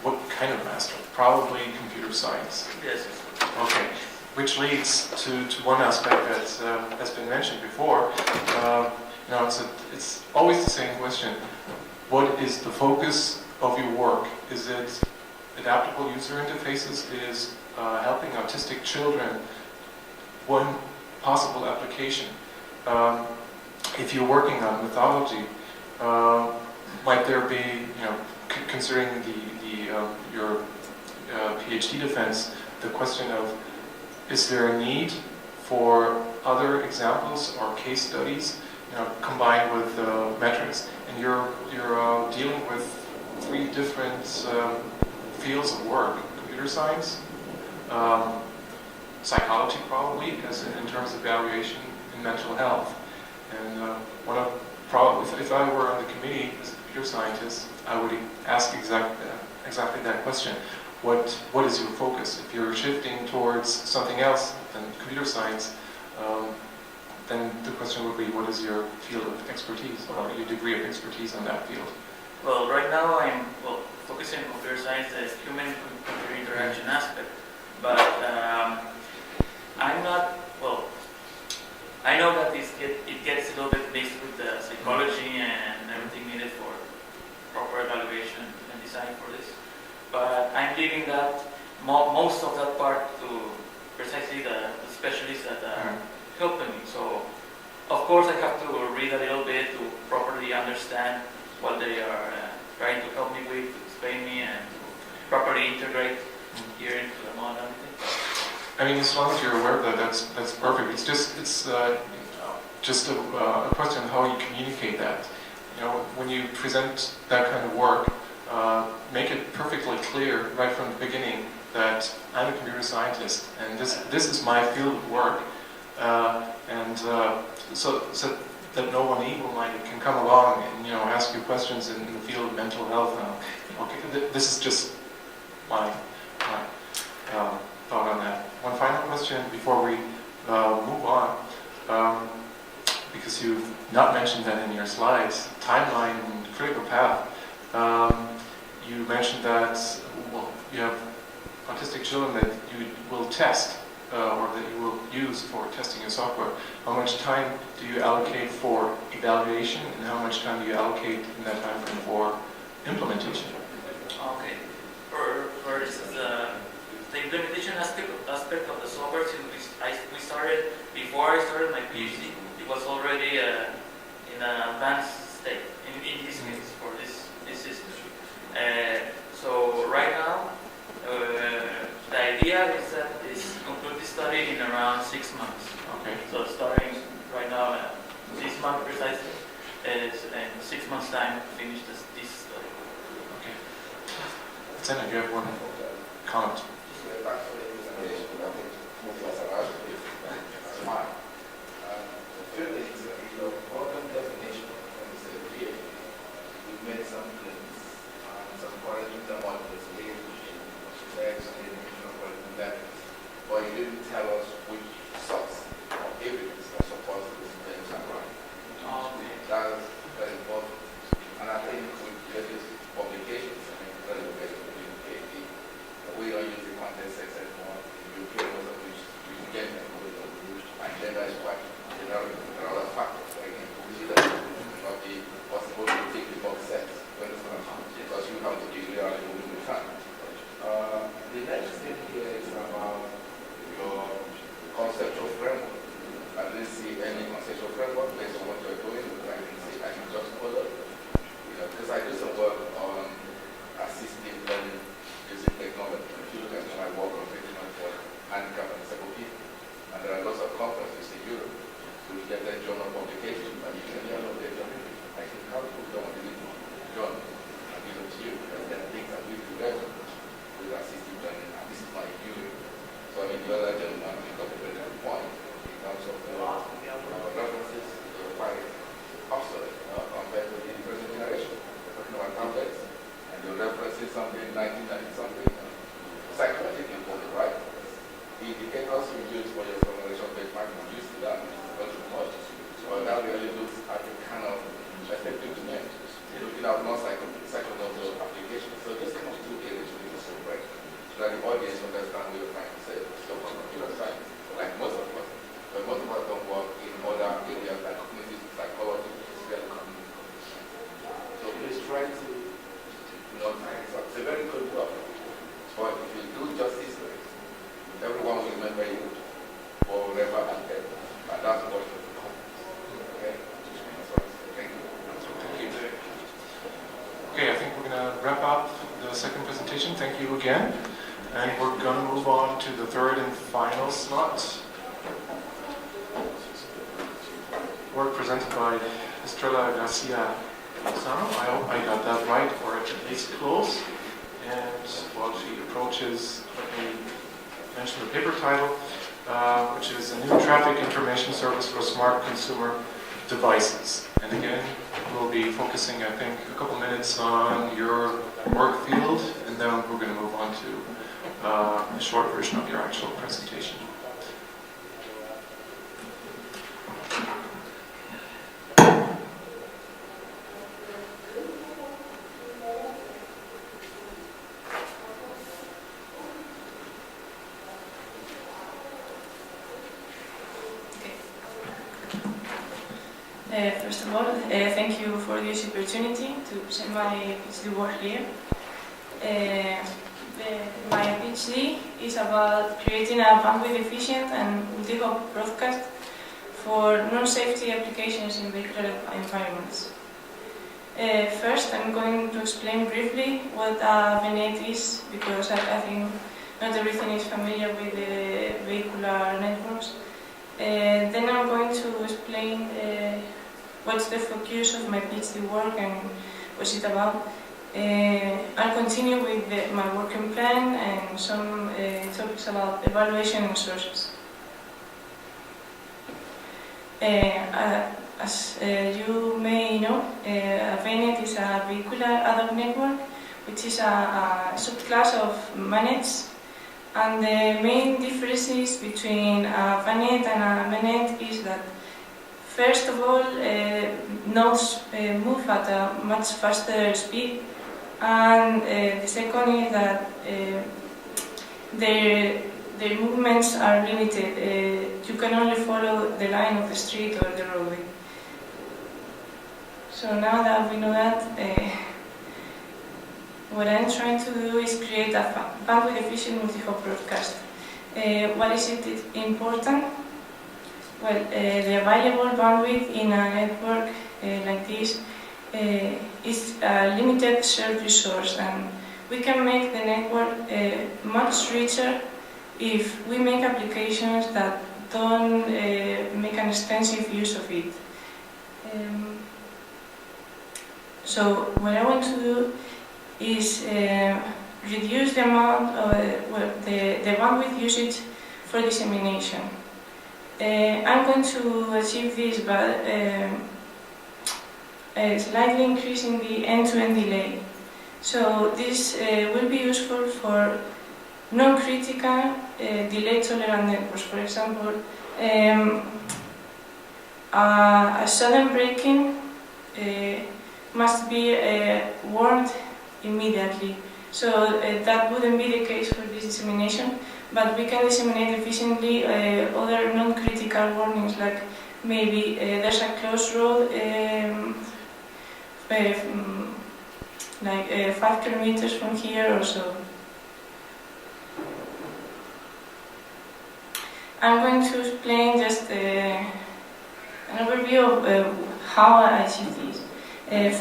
[SPEAKER 1] what kind of master? Probably computer science.
[SPEAKER 6] Yes.
[SPEAKER 1] Okay, which leads to one aspect that has been mentioned before. It's always the same question. What is the focus of your work? Is it adaptable user interfaces? Is helping autistic children one possible application? If you're working on mythology, might there be, considering your PhD defense, the question of, is there a need for other examples or case studies, combined with metrics? And you're dealing with 3 different fields of work: computer science, psychology probably, as in terms of evaluation, and mental health. And if I were on the committee as a computer scientist, I would ask exactly that question. What is your focus? If you're shifting towards something else than computer science, then the question would be, what is your field of expertise, or your degree of expertise on that field?
[SPEAKER 6] Well, right now I'm focusing on computer science as human-computer interaction aspect, but I'm not, I know that it gets a little bit mixed with the psychology and everything needed for proper evaluation and design for this, but I'm leaving that, most of that part to precisely the specialists that are helping me. So, of course, I have to read a little bit to properly understand what they are trying to help me with, to explain me, and to properly integrate here into the model.
[SPEAKER 1] I mean, as long as you're aware of that, that's perfect. It's just a question of how you communicate that. When you present that kind of work, make it perfectly clear right from the beginning that I'm a computer scientist and this is my field of work, so that no one evil-minded can come along and ask you questions in the field of mental health. Okay, this is just my thought on that. One final question before we move on, because you've not mentioned that in your slides, timeline and critical path. You mentioned that you have autistic children that you will test or that you will use for testing your software, how much time do you allocate for evaluation and how much time do you allocate in that time frame for implementation?
[SPEAKER 6] Okay. For the implementation aspect of the software, since we started, before I started my PhD, it was already in an advanced state, in this case, for this system. So right now, the idea is that is conclude the study in around 6 months.
[SPEAKER 1] Okay.
[SPEAKER 6] So starting right now, this month precisely, is in 6 months' time to finish this study.
[SPEAKER 1] Okay. Senna, you have one comment.
[SPEAKER 4] Made some claims, some corrections and all this that, but you didn't tell us which source of evidence that supports these claims are right. That is very important. And I think with various publications, I mean, very well in the UK, we don't use the context section more. In the UK, most of which we get them, and gender is quite generic. There are other factors, like consider not be possible to take the box set because you have to degree on moving the time. The next thing here is about your conceptual framework. I didn't see any conceptual framework based on what you're doing. I can just follow. Because I do some work on assistive learning using technology. If you look at my work on treatment for handicapped and disabled people, and there are lots of conferences in Europe to get their journal publication, but you can learn their journal. I can help you don't want to do journal. I give it to you, and then things that we do better with assistive learning, and this is my view. So I mean, the other gentleman, we got a better point in terms of references to the quite obsolete compared to the present generation. We're talking about tablets, and you're referencing something 1990 something. Psychology important, right? The indicators you use for your formulation benchmark, you use that, not too much. So that really looks at the kind of effective to me. Looking at non-psychological applications. So these kind of two areas we need to separate so that the audience understand what you're trying to say. So from computer science, like most of us, but most of us don't work in other areas like cognitive psychology, physical cognitive. So please try to, it's a very good work. But if you do justice to it, everyone will remember you forever and ever. And that's what you do. Okay? Thank you.
[SPEAKER 1] Okay, I think we're going to wrap up the second presentation. Thank you again. And we're going to move on to the third and final slot. Work presented by Estrella Garcia-Lozano. I hope I got that right, or at least close. And while she approaches, let me mention the paper title, which is a new traffic information service for smart consumer devices. And again, we'll be focusing, I think, a couple minutes on your work field, and then we're going to move on to a short version of your actual presentation.
[SPEAKER 8] First of all, thank you for this opportunity to present my PhD work here. My PhD is about creating a bandwidth efficient and multi-hop broadcast for non-safety applications in vehicular environments. First, I'm going to explain briefly what a VNet is, because I think not everything is familiar with the vehicular networks. Then I'm going to explain what's the focus of my PhD work and what's it about. I'll continue with my working plan and some topics about evaluation and sources. As you may know, a VNet is a vehicular ad hoc network, which is a subclass of manets. And the main differences between a VNet and a MNet is that, first of all, nodes move at a much faster speed, and the second is that their the movements are limited. You can only follow the line of the street or the roadway. So now that we know that, what I'm trying to do is create a bandwidth efficient multi-hop broadcast. What is it important? Well, the available bandwidth in a network like this is a limited shared resource, and we can make the network much richer if we make applications that don't make an extensive use of it. So what I want to do is reduce the amount of the bandwidth usage for dissemination. I'm going to achieve this by slightly increasing the end-to-end delay. So this will be useful for non-critical delay-tolerant networks. For example, a sudden breaking must be warned immediately. So that wouldn't be the case for this dissemination, but we can disseminate efficiently other non-critical warnings, like maybe there's a closed road like 5 kilometers from here or so. I'm going to explain just an overview of how I achieve this.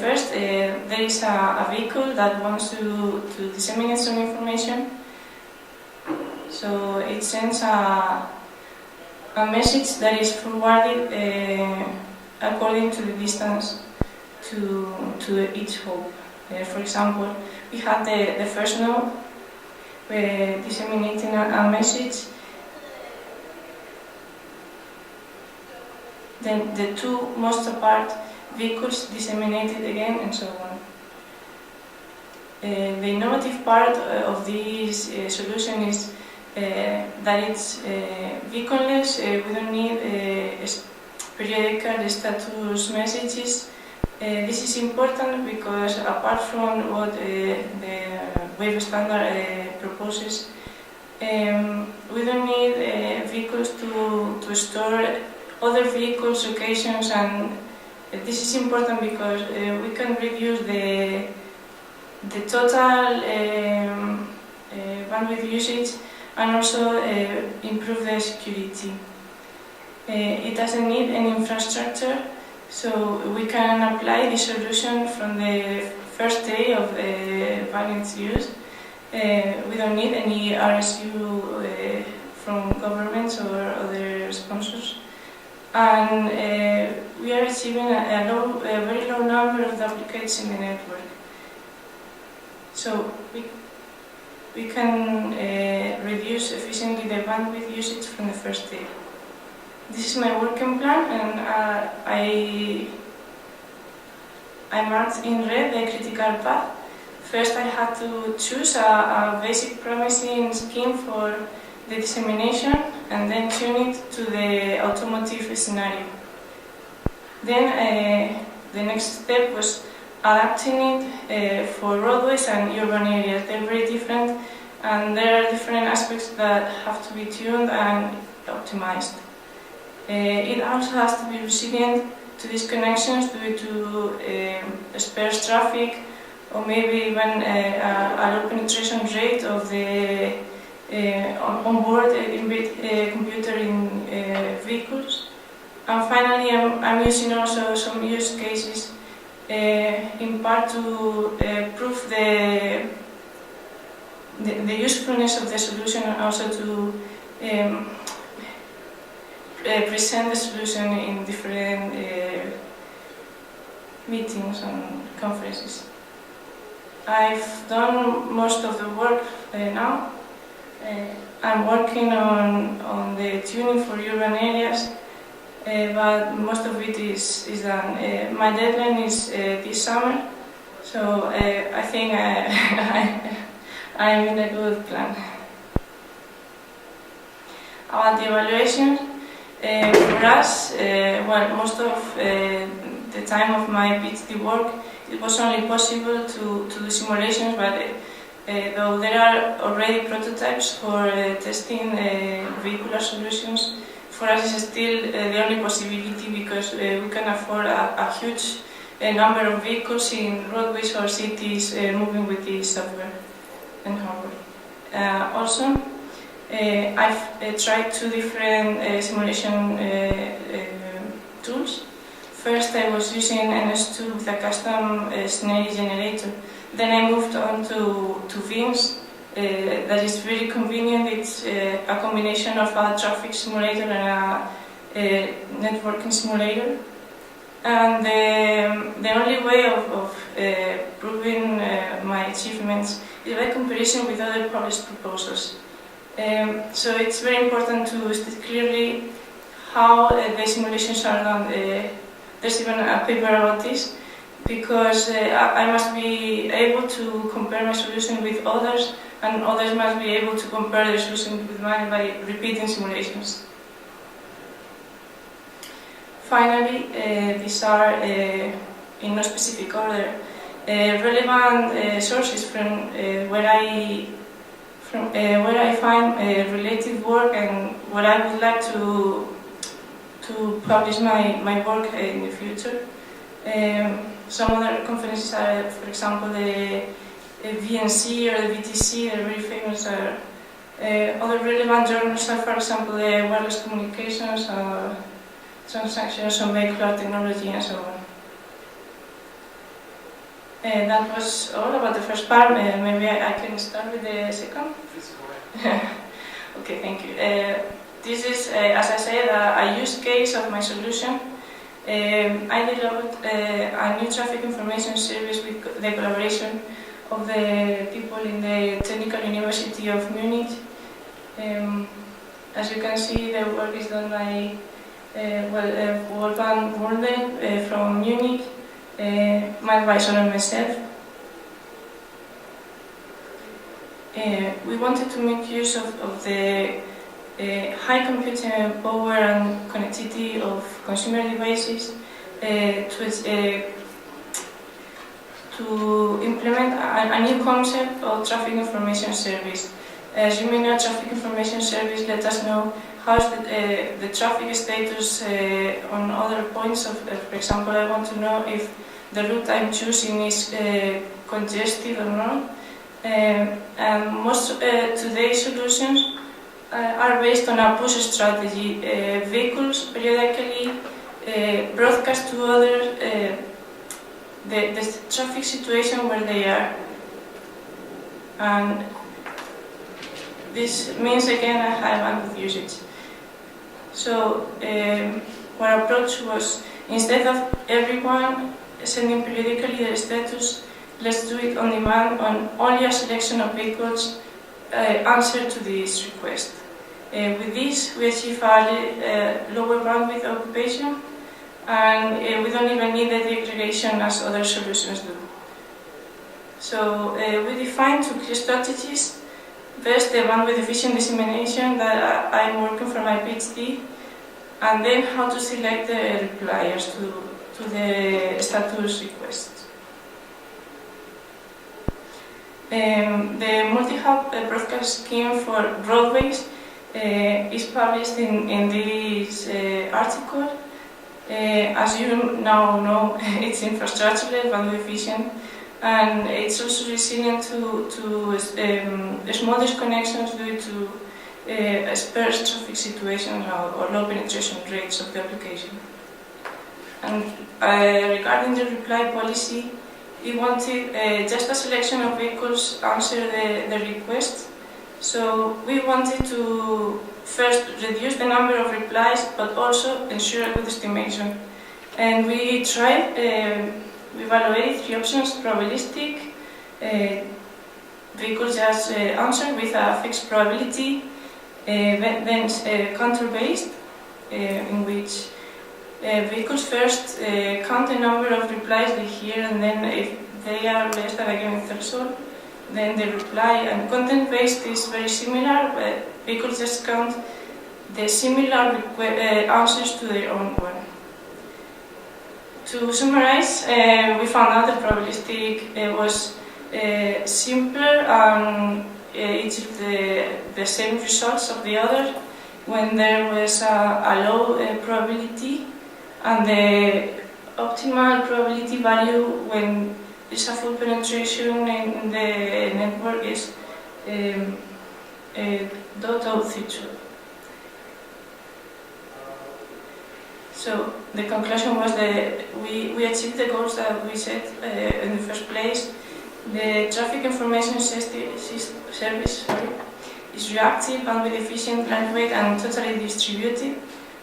[SPEAKER 8] First, there is a vehicle that wants to disseminate some information. So it sends a message that is forwarded according to the distance to each hop. For example, we have the first node disseminating a message. Then the two most apart vehicles disseminated again, and so on. The innovative part of this solution is that it's beaconless. We don't need periodical status messages. This is important because apart from what the wave standard proposes, we don't need vehicles to store other vehicles' locations, and this is important because we can reduce the total bandwidth usage and also improve the security. It doesn't need any infrastructure, so we can apply the solution from the first day of its use. We don't need any RSU from governments or other sponsors. And we are achieving a very low number of duplicates in the network. So we can reduce efficiently the bandwidth usage from the first day. This is my working plan, and I marked in red the critical path. First, I had to choose a basic promising scheme for the dissemination, and then tune it to the automotive scenario. Then the next step was adapting it for roadways and urban areas. They're very different, and there are different aspects that have to be tuned and optimized. It also has to be resilient to disconnections due to sparse traffic, or maybe even a low penetration rate of the onboard computer in vehicles. And finally, I'm using also some use cases in part to prove the usefulness of the solution, and also to present the solution in different meetings and conferences. I've done most of the work now. I'm working on the tuning for urban areas, but most of it is done. My deadline is this summer, so I think I'm in a good plan. About the evaluation, for us, well, most of the time of my PhD work, it was only possible to do simulations, but though there are already prototypes for testing vehicular solutions, for us it's still the only possibility because we can afford a huge number of vehicles in roadways or cities moving with this software and hardware. Also, I've tried 2 different simulation tools. First, I was using NS2 with a custom scenario generator. Then I moved on to VIMS. That is very convenient. It's a combination of a traffic simulator and a networking simulator. And the only way of proving my achievements is by comparison with other published proposals. So it's very important to state clearly how the simulations are done. There's even a paper about this, because I must be able to compare my solution with others, and others must be able to compare their solution with mine by repeating simulations. Finally, these are, in no specific order, relevant sources from where I find related work and where I would like to publish my work in the future. Some other conferences are, for example, the VNC or the VTC. They're very famous. Other relevant journals are, for example, the Wireless Communications, Transactions on Vehicular Technology, and so on. That was all about the first part. Maybe I can start with the second?
[SPEAKER 1] Please go ahead.
[SPEAKER 8] Okay, thank you. This is, as I said, a use case of my solution. I developed a new traffic information service with the collaboration of the people in the Technical University of Munich. As you can see, the work is done by Wolfgang Wurden from Munich, my advisor and myself. We wanted to make use of the high computing power and connectivity of consumer devices to implement a new concept of traffic information service. As you may know, traffic information service let us know how's the traffic status on other points. For example, I want to know if the route I'm choosing is congested or not. And most today's solutions are based on a push strategy. Vehicles periodically broadcast to others the traffic situation where they are. And this means again a high bandwidth usage. So our approach was, instead of everyone sending periodically their status, let's do it on demand on only a selection of vehicles answer to this request. With this, we achieve a lower bandwidth occupation, and we don't even need the degradation as other solutions do. So we defined 2 clear strategies. First, the bandwidth efficient dissemination that I'm working for my PhD, and then how to select the repliers to the status request. The multi-hub broadcast scheme for roadways is published in this article. As you now know, it's infrastructure-led, bandwidth efficient, and it's also resilient to small disconnections due to sparse traffic situations or low penetration rates of the application. And regarding the reply policy, we wanted just a selection of vehicles answer the request. So we wanted to first reduce the number of replies, but also ensure a good estimation. And we tried, we evaluated 3 options: probabilistic, vehicles just answer with a fixed probability, then counter-based, in which vehicles first count the number of replies they hear, and then if they are less than a given threshold, then they reply. And content-based is very similar, but vehicles just count the similar answers to their own one. To summarize, we found out that probabilistic was simpler and it's the same results of the other when there was a low probability, and the optimal probability value when there's a full penetration in the network is .032. So the conclusion was that we achieved the goals that we set in the first place. The traffic information service is reactive, bandwidth efficient, lightweight, and totally distributed,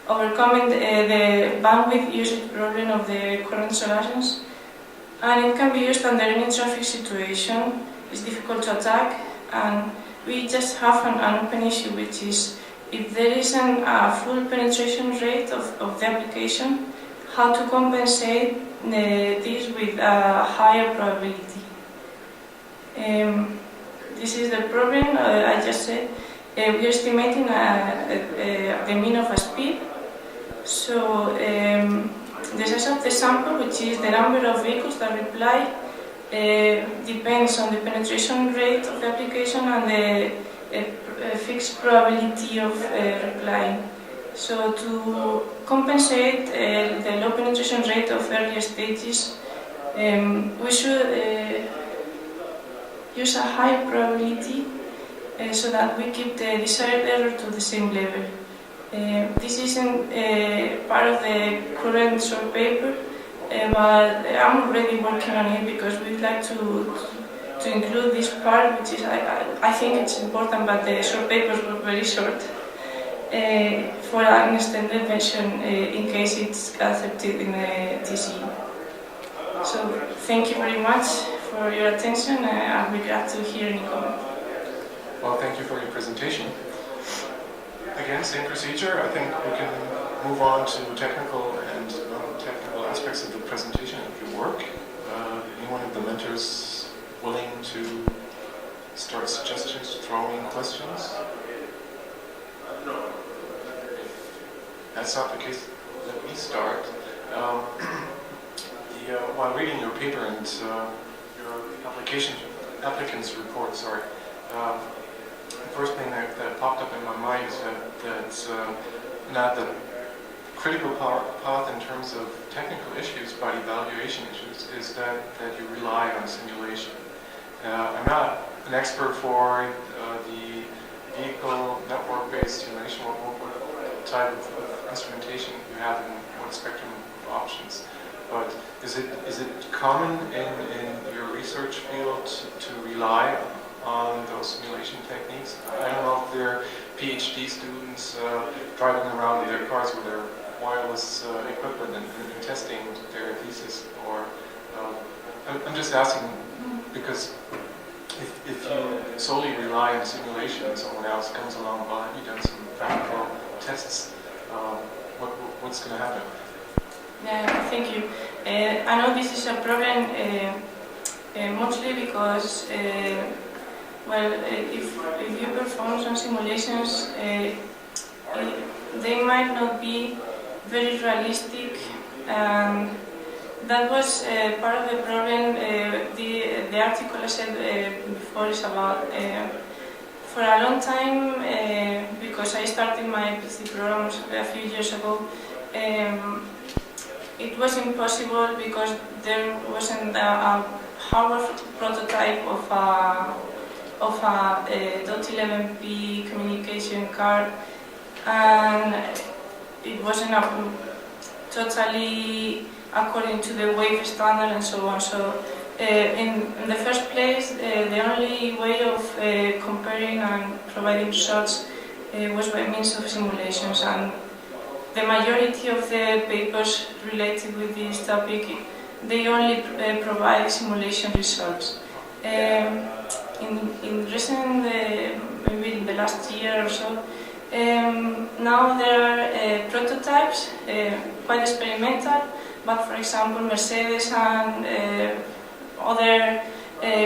[SPEAKER 8] overcoming the bandwidth usage problem of the current solutions. And it can be used under any traffic situation. It's difficult to attack, and we just have an open issue, which is if there isn't a full penetration rate of the application, how to compensate this with a higher probability. This is the problem I just said. We're estimating the mean of a speed. So the size of the sample, which is the number of vehicles that reply, depends on the penetration rate of the application and the fixed probability of replying. So to compensate the low penetration rate of earlier stages, we should use a high probability so that we keep the desired error to the same level. This isn't part of the current short paper, but I'm already working on it because we'd like to include this part, which is I think it's important, but the short papers were very short, for an extended version in case it's accepted in the TCE. So thank you very much for your attention. I'll be glad to hear any comment.
[SPEAKER 1] Well, thank you for your presentation. Again, same procedure. I think we can move on to technical and non-technical aspects of the presentation of your work. Anyone of the mentors willing to start suggestions, throwing questions? If that's not the case, let me start. While reading your paper and your applicant's report, the first thing that popped up in my mind is that's not the critical path in terms of technical issues, but evaluation issues, is that you rely on simulation. I'm not an expert for the vehicle network-based simulation, what type of instrumentation you have and what spectrum of options. But is it common in your research field to rely on those simulation techniques? I don't know if they're PhD students driving around in their cars with their wireless equipment and testing their thesis, or I'm just asking because if you solely rely on simulation and someone else comes along, well, have you done some practical tests? What's going to happen?
[SPEAKER 8] Yeah, thank you. I know this is a problem mostly because, if you perform some simulations, they might not be very realistic. That was part of the problem. The article I said before is about for a long time, because I started my PhD programs a few years ago. It was impossible because there wasn't a hardware prototype of a .11p communication card, and it wasn't totally according to the wave standard and so on. So in the first place, the only way of comparing and providing results was by means of simulations, and the majority of the papers related with this topic, they only provide simulation results. In recent, maybe in the last year or so, now there are prototypes, quite experimental, but for example Mercedes and other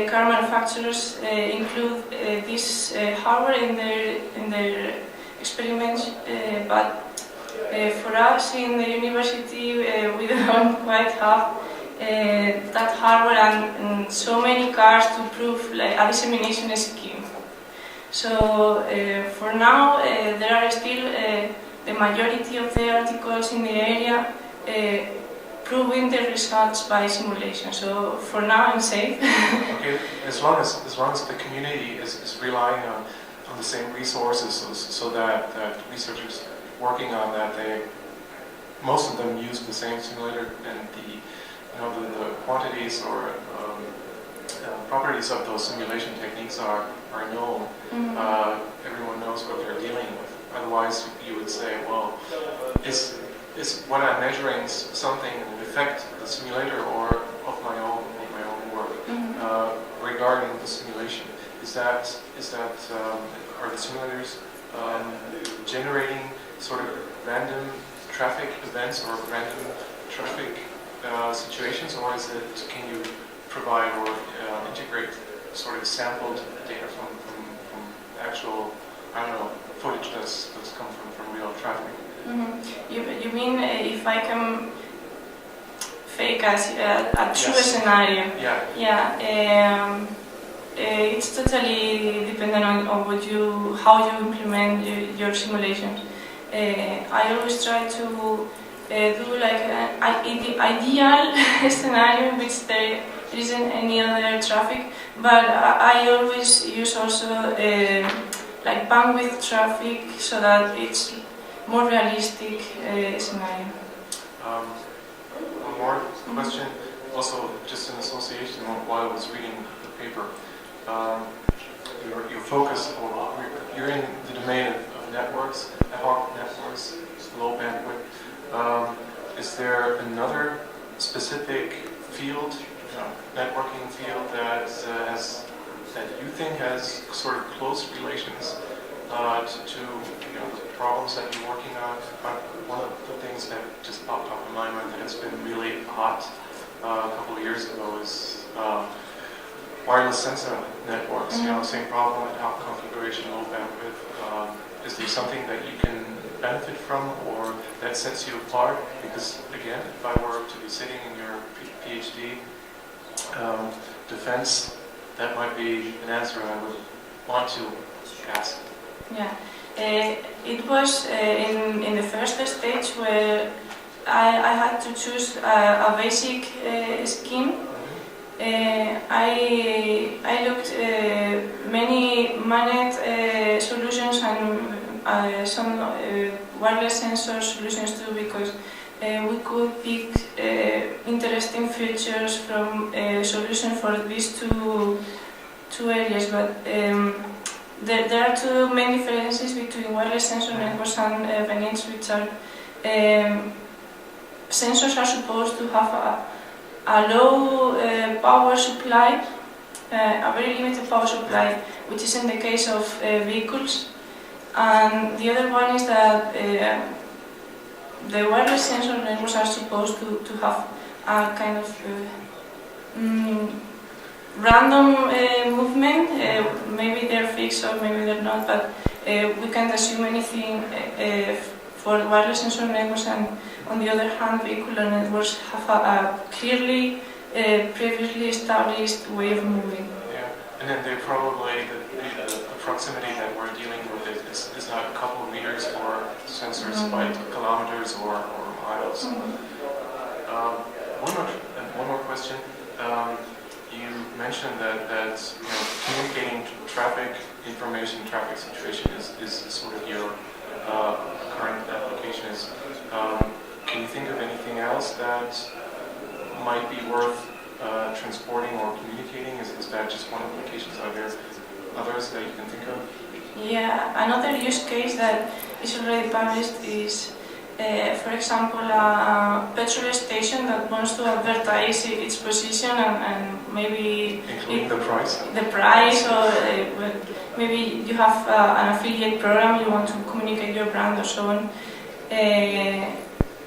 [SPEAKER 8] car manufacturers include this hardware in their experiments, but for us in the university we don't quite have that hardware and so many cars to prove like a dissemination scheme. So for now, there are still the majority of the articles in the area proving the results by simulation. So for now, I'm safe.
[SPEAKER 1] Okay, as long as the community is relying on the same resources, so that researchers working on that, most of them use the same simulator, and the quantities or properties of those simulation techniques are known.
[SPEAKER 8] Mm-hmm.
[SPEAKER 1] Everyone knows what they're dealing with. Otherwise, you would say, well, is what I'm measuring something an effect of the simulator or of my own work?
[SPEAKER 8] Mm-hmm.
[SPEAKER 1] Regarding the simulation, are the simulators generating sort of random traffic events or random traffic situations, or can you provide or integrate sort of sampled data from actual, I don't know, footage that's come from real traffic?
[SPEAKER 8] Mm-hmm. You mean if I can fake a true scenario?
[SPEAKER 1] Yeah.
[SPEAKER 8] Yeah. It's totally dependent on how you implement your simulations. I always try to do like an ideal scenario in which there isn't any other traffic, but I always use also like bandwidth traffic so that it's more realistic scenario.
[SPEAKER 1] One more question, also just in association while I was reading the paper. Your focus, you're in the domain of networks, ad hoc networks, low bandwidth. Is there another specific field, networking field that you think has sort of close relations to the problems that you're working on? One of the things that just popped up in my mind that has been really hot a couple of years ago is wireless sensor networks. Same problem, ad hoc configuration, low bandwidth. Is there something that you can benefit from or that sets you apart? Because again, if I were to be sitting in your PhD defense, that might be an answer I would want to ask.
[SPEAKER 8] Yeah, it was in the first stage where I had to choose a basic scheme. I looked many managed solutions and some wireless sensor solutions too, because we could pick interesting features from solutions for these two areas. But there are two main differences between wireless sensor networks and VNITs, which are sensors are supposed to have a low power supply, a very limited power supply, which is in the case of vehicles. And the other one is that the wireless sensor networks are supposed to have a kind of random movement. Maybe they're fixed or maybe they're not, but we can't assume anything for wireless sensor networks. And on the other hand, vehicular networks have a clearly previously established way of moving.
[SPEAKER 1] Yeah, and then they probably, the proximity that we're dealing with is not a couple of meters or sensors by kilometers or miles. One more question. You mentioned that communicating traffic information, traffic situation is sort of your current application. Can you think of anything else that might be worth transporting or communicating? Is that just one application? Are there others that you can think of?
[SPEAKER 8] Yeah, another use case that is already published is, for example, a petrol station that wants to advertise its position and maybe...
[SPEAKER 1] Including the price?
[SPEAKER 8] The price, or maybe you have an affiliate program, you want to communicate your brand or so on.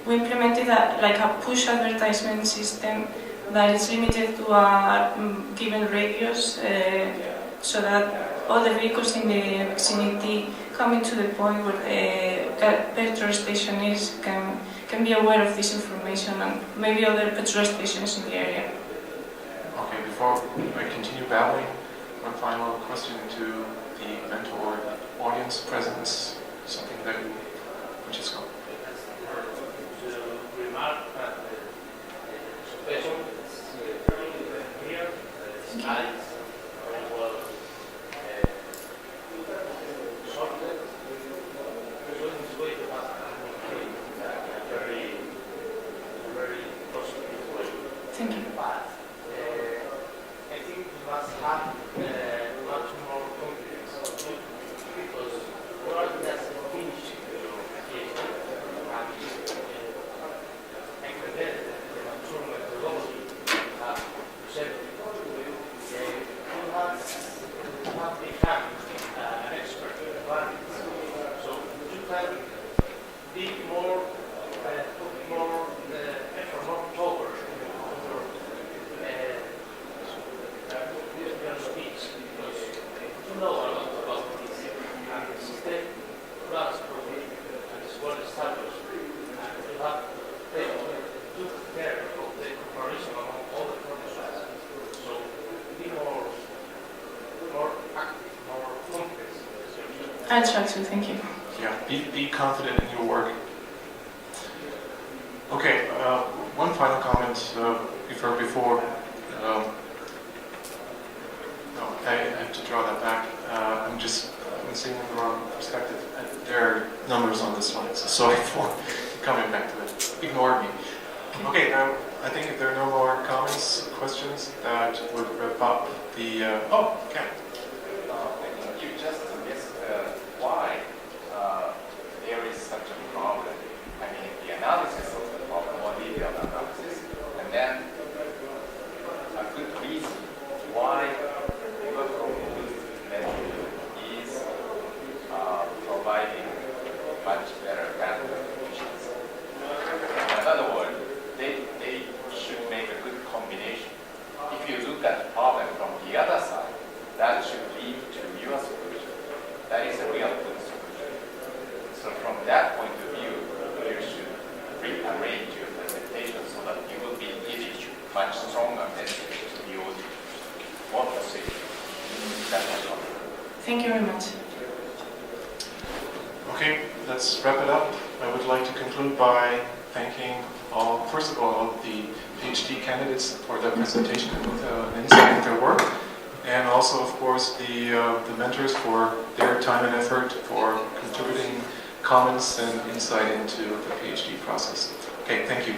[SPEAKER 8] We implemented like a push advertisement system that is limited to a given radius, so that all the vehicles in the vicinity coming to the point where a petrol station is can can be aware of this information and maybe other petrol stations in the area.
[SPEAKER 1] Okay, before I continue babbling, one final question to the event or audience presence, something that you, Francisco.
[SPEAKER 7] To remark that the expression is here, slides, very well sorted. So in this way, you have a very positive way.
[SPEAKER 8] Thank you.
[SPEAKER 7] But I think you must have much more confidence because you are just finishing your PhD and I can get the mature methodology you have presented. You have become an expert in environments, so you can be more, put more effort, more power your speech because you know a lot about this and the system runs properly and is well established and you have took care of the cooperation among all the professionals. So be more active, more confident in the solution.
[SPEAKER 8] I'll try to, thank you.
[SPEAKER 1] Yeah, be confident in your work. Okay, one final comment we've heard before. No, I have to draw that back. I'm seeing in the wrong perspective. There are numbers on the slides, so sorry for coming back to it. Ignore me. Okay, now I think if there are no more comments, questions, that would wrap up the. Oh, okay.
[SPEAKER 5] You just missed why there is such a problem. I mean, the analysis of the problem, more detailed analysis, and then a good reason why your proposed method is providing much better bandwidth efficiency. In other words, they should make a good combination. If you look at the problem from the other side, that should lead to your solution. That is a real good solution. So from that point of view, you should rearrange your presentation so that you will be giving much stronger message to the audience. What was it?
[SPEAKER 8] Thank you very much.
[SPEAKER 1] Okay, let's wrap it up. I would like to conclude by thanking first of all the PhD candidates for their presentation and insight into their work, and also, of course, the mentors for their time and effort for contributing comments and insight into the PhD process. Okay, thank you.